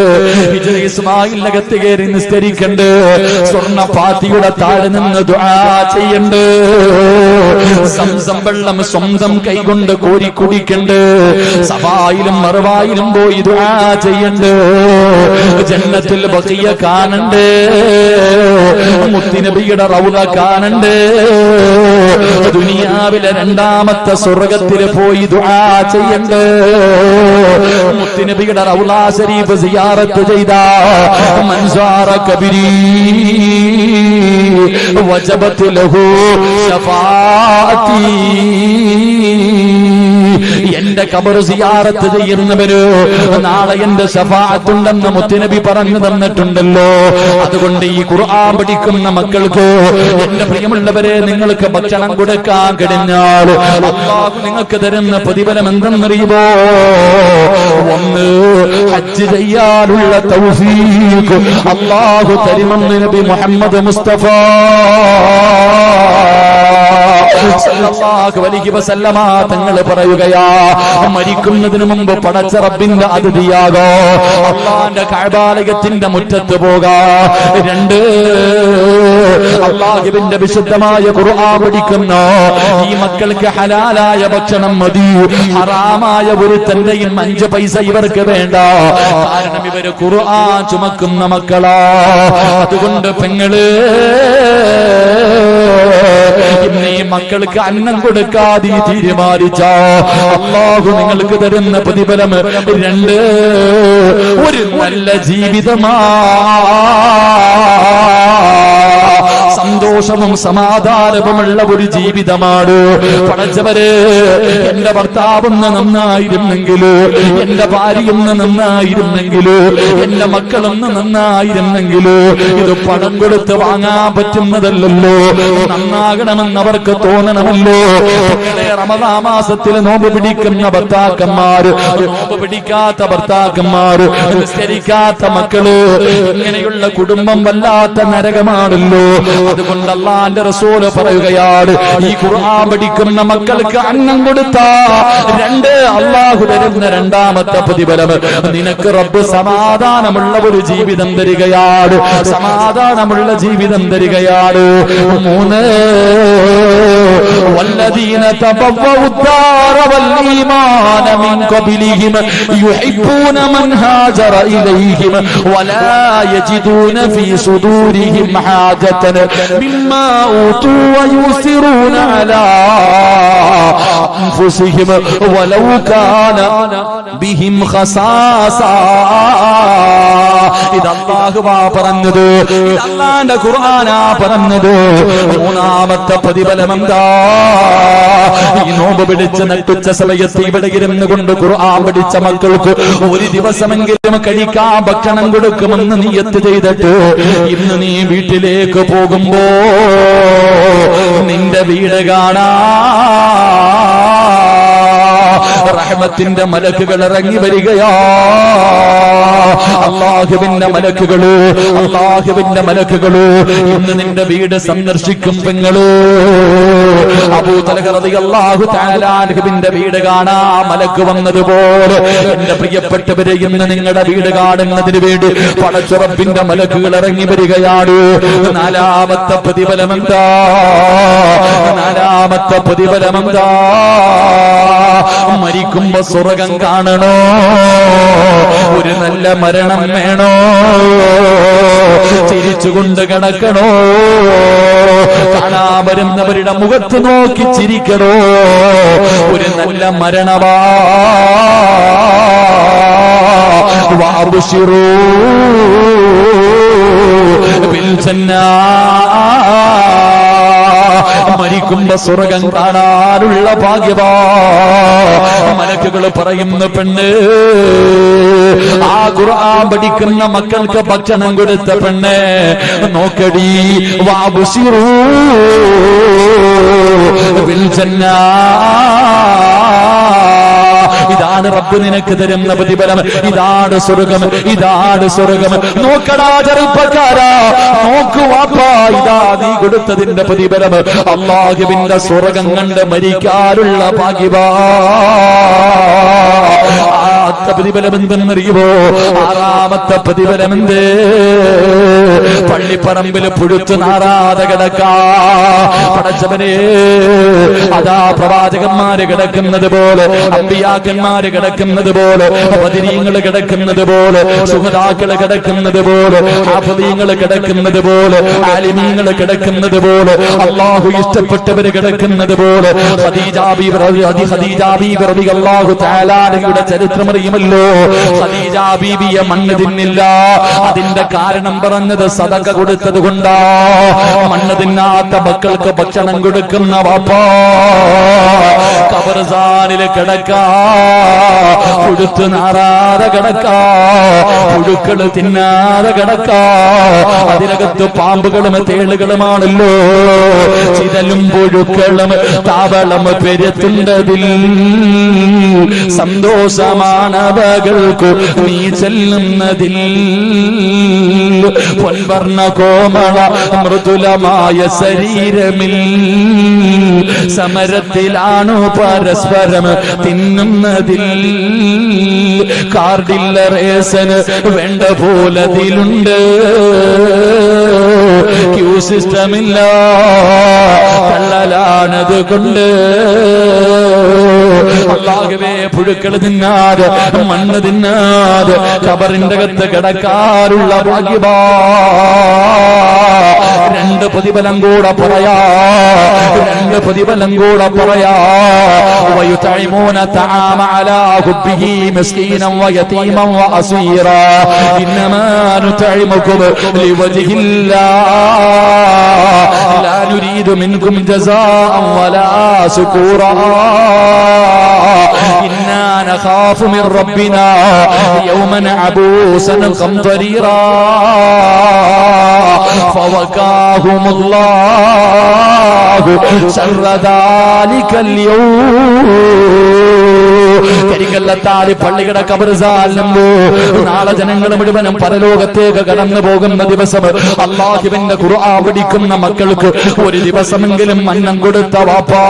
ഹിജ്റ ഇസ്മായിൽ അകത്ത് കയറി നിസ്കരിക്കണ്ടേ? സ്വർണ്ണ പാത്തിയുടെ താഴെ നിന്ന് ദുആ ചെയ്യണ്ടേ? സംസം വെള്ളം സ്വന്തം കൈകൊണ്ട് കോരി കുടിക്കണ്ടേ? സഫായിലും മർവായിലും പോയി ദുആ ചെയ്യണ്ടേ? ജന്നത്തുൽ ബഖിയ കാണണ്ടേ? മുത്തുനബിയുടെ റൗള കാണണ്ടേ? ദുനിയാവിലെ രണ്ടാമത്തെ സ്വർഗ്ഗത്തിൽ പോയി ദുആ ചെയ്യണ്ടേ? മുത്തുനബിയുടെ റൗള ശരീഫ് സിയാറത്ത് ചെയ്ത മൻസാറ കബരി വജബത് ലഹു ശഫാഅത്തി. എന്റെ ഖബർ സിയാറത്ത് ചെയ്യുന്നവര് നാളെ എന്റെ ശഫാഅത്തുണ്ടെന്ന് മുത്തുനബി പറഞ്ഞു തന്നിട്ടുണ്ടല്ലോ. അതുകൊണ്ട് ഈ ഖുർആൻ പഠിക്കുന്ന മക്കൾക്ക്, എന്റെ പ്രിയമുള്ളവരെ, നിങ്ങൾക്ക് ഭക്ഷണം കൊടുക്കാൻ കഴിഞ്ഞാൽ അല്ലാഹു നിങ്ങൾക്ക് തരുന്ന പ്രതിഫലം എന്തെന്നറിയുമോ? ഒന്ന്, ഹജ്ജ് ചെയ്യാനുള്ള തൗഫീഖ് അല്ലാഹു തരുമെന്ന് നബി മുഹമ്മദ് മുസ്തഫ സല്ലല്ലാഹു അലൈഹി വസല്ലമ തങ്ങൾ പറയുകയാ, മരിക്കുന്നതിന് മുമ്പ് പടച്ച റബ്ബിന്റെ അതിഥിയാകോ, അല്ലാഹുവിന്റെ കഅബാലയത്തിന്റെ മുറ്റത്ത് പോകാ. രണ്ട്, അല്ലാഹുവിന്റെ വിശുദ്ധമായ ഖുർആൻ പഠിക്കുന്ന ഈ മക്കൾക്ക് ഹലാലായ ഭക്ഷണം മതി. ഹറാമായ ഒരു തന്റെയും 5 പൈസ ഇവർക്ക് വേണ്ട. കാരണം ഇവര് ഖുർആൻ ചുമക്കുന്ന മക്കളാ. അതുകൊണ്ട് പെങ്ങള്, ഇന്ന് ഈ മക്കൾക്ക് അന്നം കൊടുക്കാതെ തീരുമാനിച്ച അല്ലാഹു നിങ്ങൾക്ക് തരുന്ന പ്രതിഫലം 2, ഒരു നല്ല ജീവിതമാ. സന്തോഷവും സമാധാനവുമുള്ള ഒരു ജീവിതമാണ്. പടച്ചവരെ, എന്റെ ഭർത്താവൊന്ന് നന്നായിരുന്നെങ്കിലോ, എന്റെ ഭാര്യയൊന്ന് നന്നായിരുന്നെങ്കിലോ, എന്റെ മക്കളൊന്ന് നന്നായിരുന്നെങ്കിലോ. ഇത് പണം കൊടുത്ത് വാങ്ങാൻ പറ്റുന്നതല്ലല്ലോ. നന്നാകണമെന്ന് അവർക്ക് തോന്നണമല്ലോ. റമദാൻ മാസത്തിൽ നോമ്പ് പിടിക്കുന്ന ഭർത്താക്കന്മാര്, നോമ്പ് പിടിക്കാത്ത ഭർത്താക്കന്മാര്, നിസ്കരിക്കാത്ത മക്കള്, ഇങ്ങനെയുള്ള കുടുംബം വല്ലാത്ത നരകമാണല്ലോ. അതുകൊണ്ട് അല്ലാഹുവിന്റെ റസൂൽ പറയുകയാണ്, ഈ ഖുർആൻ പഠിക്കുന്ന മക്കൾക്ക് അന്നം കൊടുത്താ അല്ലാഹു തരുന്ന രണ്ടാമത്തെ പ്രതിഫലം, നിനക്ക് റബ്ബ് സമാധാനമുള്ള ഒരു ജീവിതം തരികയാണ്, സമാധാനമുള്ള ജീവിതം തരികയാണ്. 3 والذين تبوأوا الدار والإيمان من قبلهم يحبون من هاجر إليهم ولا يجدون في صدورهم حاجة مما أوتوا ويؤثرون على أنفسهم ولو كان بهم خصاصة. ഇത് അല്ലാഹുവാ പറഞ്ഞത്, ഇത് അല്ലാഹുവിന്റെ ഖുർആനാ പറഞ്ഞത്. 3ാമത്തെ പ്രതിഫലം എന്താ? ഈ നോമ്പ് പിടിച്ച് നട്ടുച്ച സമയത്ത് ഇവിടെ ഇരുന്ന് കൊണ്ട് ഖുർആൻ പഠിച്ച മക്കൾക്ക് ഒരു ദിവസമെങ്കിലും കഴിക്കാൻ ഭക്ഷണം കൊടുക്കുമെന്ന് നിയ്യത്ത് ചെയ്തിട്ട് ഇന്ന് നീ വീട്ടിലേക്ക് പോകുമ്പോ നിന്റെ വീട് കാണാ റഹ്മത്തിന്റെ മലക്കുകൾ ഇറങ്ങി വരികയാ. അല്ലാഹുവിന്റെ മലക്കുകള്, അല്ലാഹുവിന്റെ മലക്കുകള് ഇന്ന് നിന്റെ വീട് സന്ദർശിക്കും. പെങ്ങള് അബൂ തൽഹ റളിയല്ലാഹു തആല അൻഹുവിന്റെ വീട് കാണാ മലക്ക് വന്നതുപോലെ എന്റെ പ്രിയപ്പെട്ടവരെ ഇന്ന് നിങ്ങളുടെ വീട് കാണുന്നതിന് വേണ്ടി പടച്ചുറപ്പിന്റെ മലക്കുകൾ ഇറങ്ങി വരികയാണ്. 4ാമത്തെ പ്രതിഫലമെന്താ? 4ാമത്തെ പ്രതിഫലമെന്താ? മരിക്കുമ്പോ സ്വർഗം കാണണോ? ഒരു നല്ല മരണം വേണോ? ചിരിച്ചുകൊണ്ട് കിടക്കണോ? കാണാൻ വരുന്നവരുടെ മുഖത്ത് നോക്കി ചിരിക്കണോ? ഒരു നല്ല മരണവാ. വഅബ്ശിറൂ ബിൽ ജന്നാ. മരിക്കുമ്പോ സ്വർഗം കാണാനുള്ള ഭാഗ്യവാ. മലക്കുകൾ പറയുന്നു, പെണ്ണ്, ആ ഖുർആൻ പഠിക്കുന്ന മക്കൾക്ക് ഭക്ഷണം കൊടുത്ത പെണ്ണ് നോക്കടി. വഅബ്ശിറൂ ബിൽ ജന്നാ. ഇതാണ് റബ്ബ് നിനക്ക് തരുന്ന പ്രതിഫലം. ഇതാണ് സ്വർഗം, ഇതാണ് സ്വർഗം. നോക്കടാ ചെറുപ്പക്കാരാ, നോക്കു വാപ്പാ, ഇതാ നീ കൊടുത്തതിന്റെ പ്രതിഫലം. അല്ലാഹുവിന്റെ സ്വർഗം കണ്ട് മരിക്കാനുള്ള ഭാഗ്യവാ. പ്രതിഫലം എന്തെന്നറിയുമോ? 6ാമത്തെ പ്രതിഫലം എന്ത്? പള്ളിപ്പറമ്പിൽ പുഴുത്തു നാറാതെ കിടക്കാ. പടച്ചവനെ, അതാ പ്രവാചകന്മാര് കിടക്കുന്നത് പോലെ, അമ്പിയാക്കന്മാര് കിടക്കുന്നത് പോലെ, ബദരീങ്ങൾ കിടക്കുന്നത് പോലെ, സുഹദാക്കള് കിടക്കുന്നത് പോലെ, ഹാഫിളീങ്ങൾ കിടക്കുന്നത് പോലെ, ആലിമീങ്ങൾ കിടക്കുന്നത് പോലെ, അല്ലാഹു ഇഷ്ടപ്പെട്ടവര് കിടക്കുന്നത് പോലെ. ഖദീജ ബീവി റളിയല്ലാഹു തആല അൻഹയുടെ ചരിത്രം അറിയുമല്ലോ. ഖദീജ ബീവിയെ മണ്ണ് തിന്നില്ല. അതിന്റെ കാരണം പറഞ്ഞത് സദഖ കൊടുത്തത് കൊണ്ടാ. മണ്ണ് തിന്നാത്ത മക്കൾക്ക് ഭക്ഷണം കൊടുക്കുന്ന വാപ്പാ ഖബർസ്ഥാനിൽ കിടക്കാ, പുഴുത്ത് നാറാതെ കിടക്കാ, പുഴുക്കള് തിന്നാതെ കിടക്കാ. അതിനകത്ത് പാമ്പുകളും തേളുകളുമാണല്ലോ. ചിതലും പുഴുക്കളും താവളം പെരുത്തുണ്ടതിൽ സന്തോഷമാണവകൾക്കു നീ ചെല്ലുന്നതിൽ. പൊൻവർണ്ണ കോമള മൃദുലമായ ശരീരമിൽ സമരത്തിലാണു പരസ്പരം തിന്നുന്നതിൽ. കാർഡില്ല റേസന് വേണ്ട പോലതിലുണ്ട്. ക്യൂ സിസ്റ്റമില്ല, തള്ളലാണത് കൊണ്ട്. അല്ലാഹുവേ, പുഴുക്കൾ തിന്നാതെ, മണ്ണ് തിന്നാതെ ഖബറിന്റെ അകത്ത് കിടക്കാറുള്ള ഭാഗ്യവാ. 2 പ്രതിഫലം കൂടെ പറയാ, 2 പ്രതിഫലം കൂടെ പറയാ. വയുതഇമൂന തആമ അലാ ഹുബ്ബിഹി മിസ്കീനൻ വയതീമൻ വഅസീറാ ഇന്നമാ നുതഇമുകും ലിവജ്ഹില്ലാഹ് നുരീദു മിൻകും ജസാഅൻ വലാ ശുകൂറാ ഇന്നാ നഖാഫു മിർ റബ്ബിനാ യൗമൻ അബൂസൻ ഖംതരീറാ ഫവകാഹുമുല്ലാഹു ശർറ ദാലികൽ യൗം. കരിങ്കല്ലത്താടി പള്ളിയുടെ ഖബർസ്ഥാനിലുമ്പോ നാളെ ജനങ്ങൾ മുഴുവനും പരലോകത്തേക്ക് കടന്നു പോകുന്ന ദിവസം അല്ലാഹുവിന്റെ ഖുർആൻ പഠിക്കുന്ന മക്കൾക്ക് ഒരു ദിവസമെങ്കിലും അന്നം കൊടുത്ത വാപ്പാ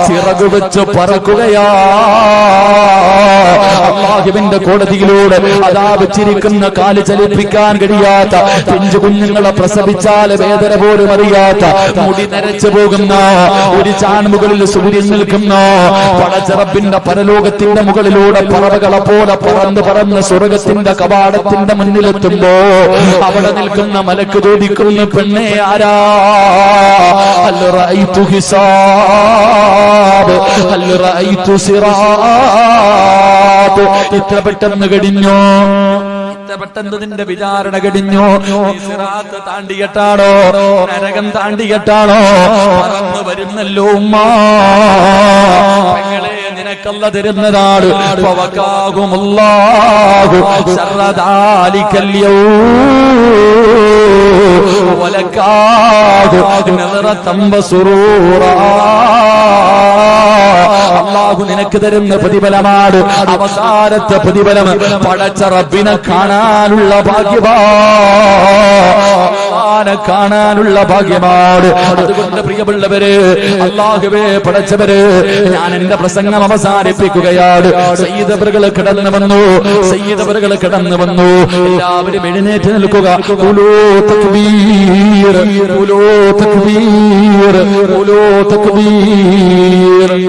ചിറകു വെച്ച് പറക്കുകയാ. അല്ലാഹുവിന്റെ കോടതിയിലൂടെ അതാ വെച്ചിരിക്കുന്ന കാല് ചലിപ്പിക്കാൻ കഴിയാത്ത പിഞ്ചു കുഞ്ഞുങ്ങളെ പ്രസവിച്ചാൽ വേദന പോലും അറിയാത്ത മുടി നരച്ചു പോകുന്ന ഒരു ചാൺമുകളിൽ സൂര്യൻ നിൽക്കുന്ന പടച്ചറബിന്റെ പരലോകത്തിന്റെ മുകളിലൂടെ പറവകളെ പോലെ പറന്ന് പറന്ന് സ്വർഗത്തിന്റെ കവാടത്തിന്റെ മുന്നിലെത്തുമ്പോ അവിടെ നിൽക്കുന്ന മലക്ക് ചോദിക്കുന്ന പെണ്ണെ ആരാ? ഹൽ റഅയ്തു ഹിസാബ് ഹൽ റഅയ്തു സിറാത്ത്. ഇത്ര പെട്ടെന്ന് കഴിഞ്ഞോ? പെട്ടെന്നതിന്റെ വിചാരണ കഴിഞ്ഞു. സിറാത്ത് താണ്ടിയിട്ടാണോ? നരകം താണ്ടിയിട്ടാണോ? പറന്നു വരുന്നല്ലോ ഉമ്മ. പെങ്ങളെ നിനക്കല്ല തരുന്നതാണ്. ഫവകാഹുമുല്ലാഹു ശർറ ദാലികൽ യൗം വലകാഹു നദറതൻ വസുറൂറാ. അല്ലാഹു നിനക്ക് തരുന്ന പ്രതിഫലമാണ് അവസാനത്തെ പ്രതിഫലം. പടച്ച റബ്ബിനെ കാണാനുള്ള ഭാഗ്യമാണ്, കാണാനുള്ള ഭാഗ്യമാണ്. അതുകൊണ്ട് പ്രിയമുള്ളവര്, അല്ലാഹുവേ പടച്ചവര്, ഞാൻ എന്റെ പ്രസംഗം അവസാനിപ്പിക്കുകയാണ്. സയ്യിദവറുകൾ കിടന്നു വന്നു, സയ്യിദവറുകൾ കിടന്നു വന്നു. എല്ലാവരും എഴുന്നേറ്റ് നിൽക്കുക. ഖുലൂ തക്ബീർ, ഖുലൂ തക്ബീർ, ഖുലൂ തക്ബീർ.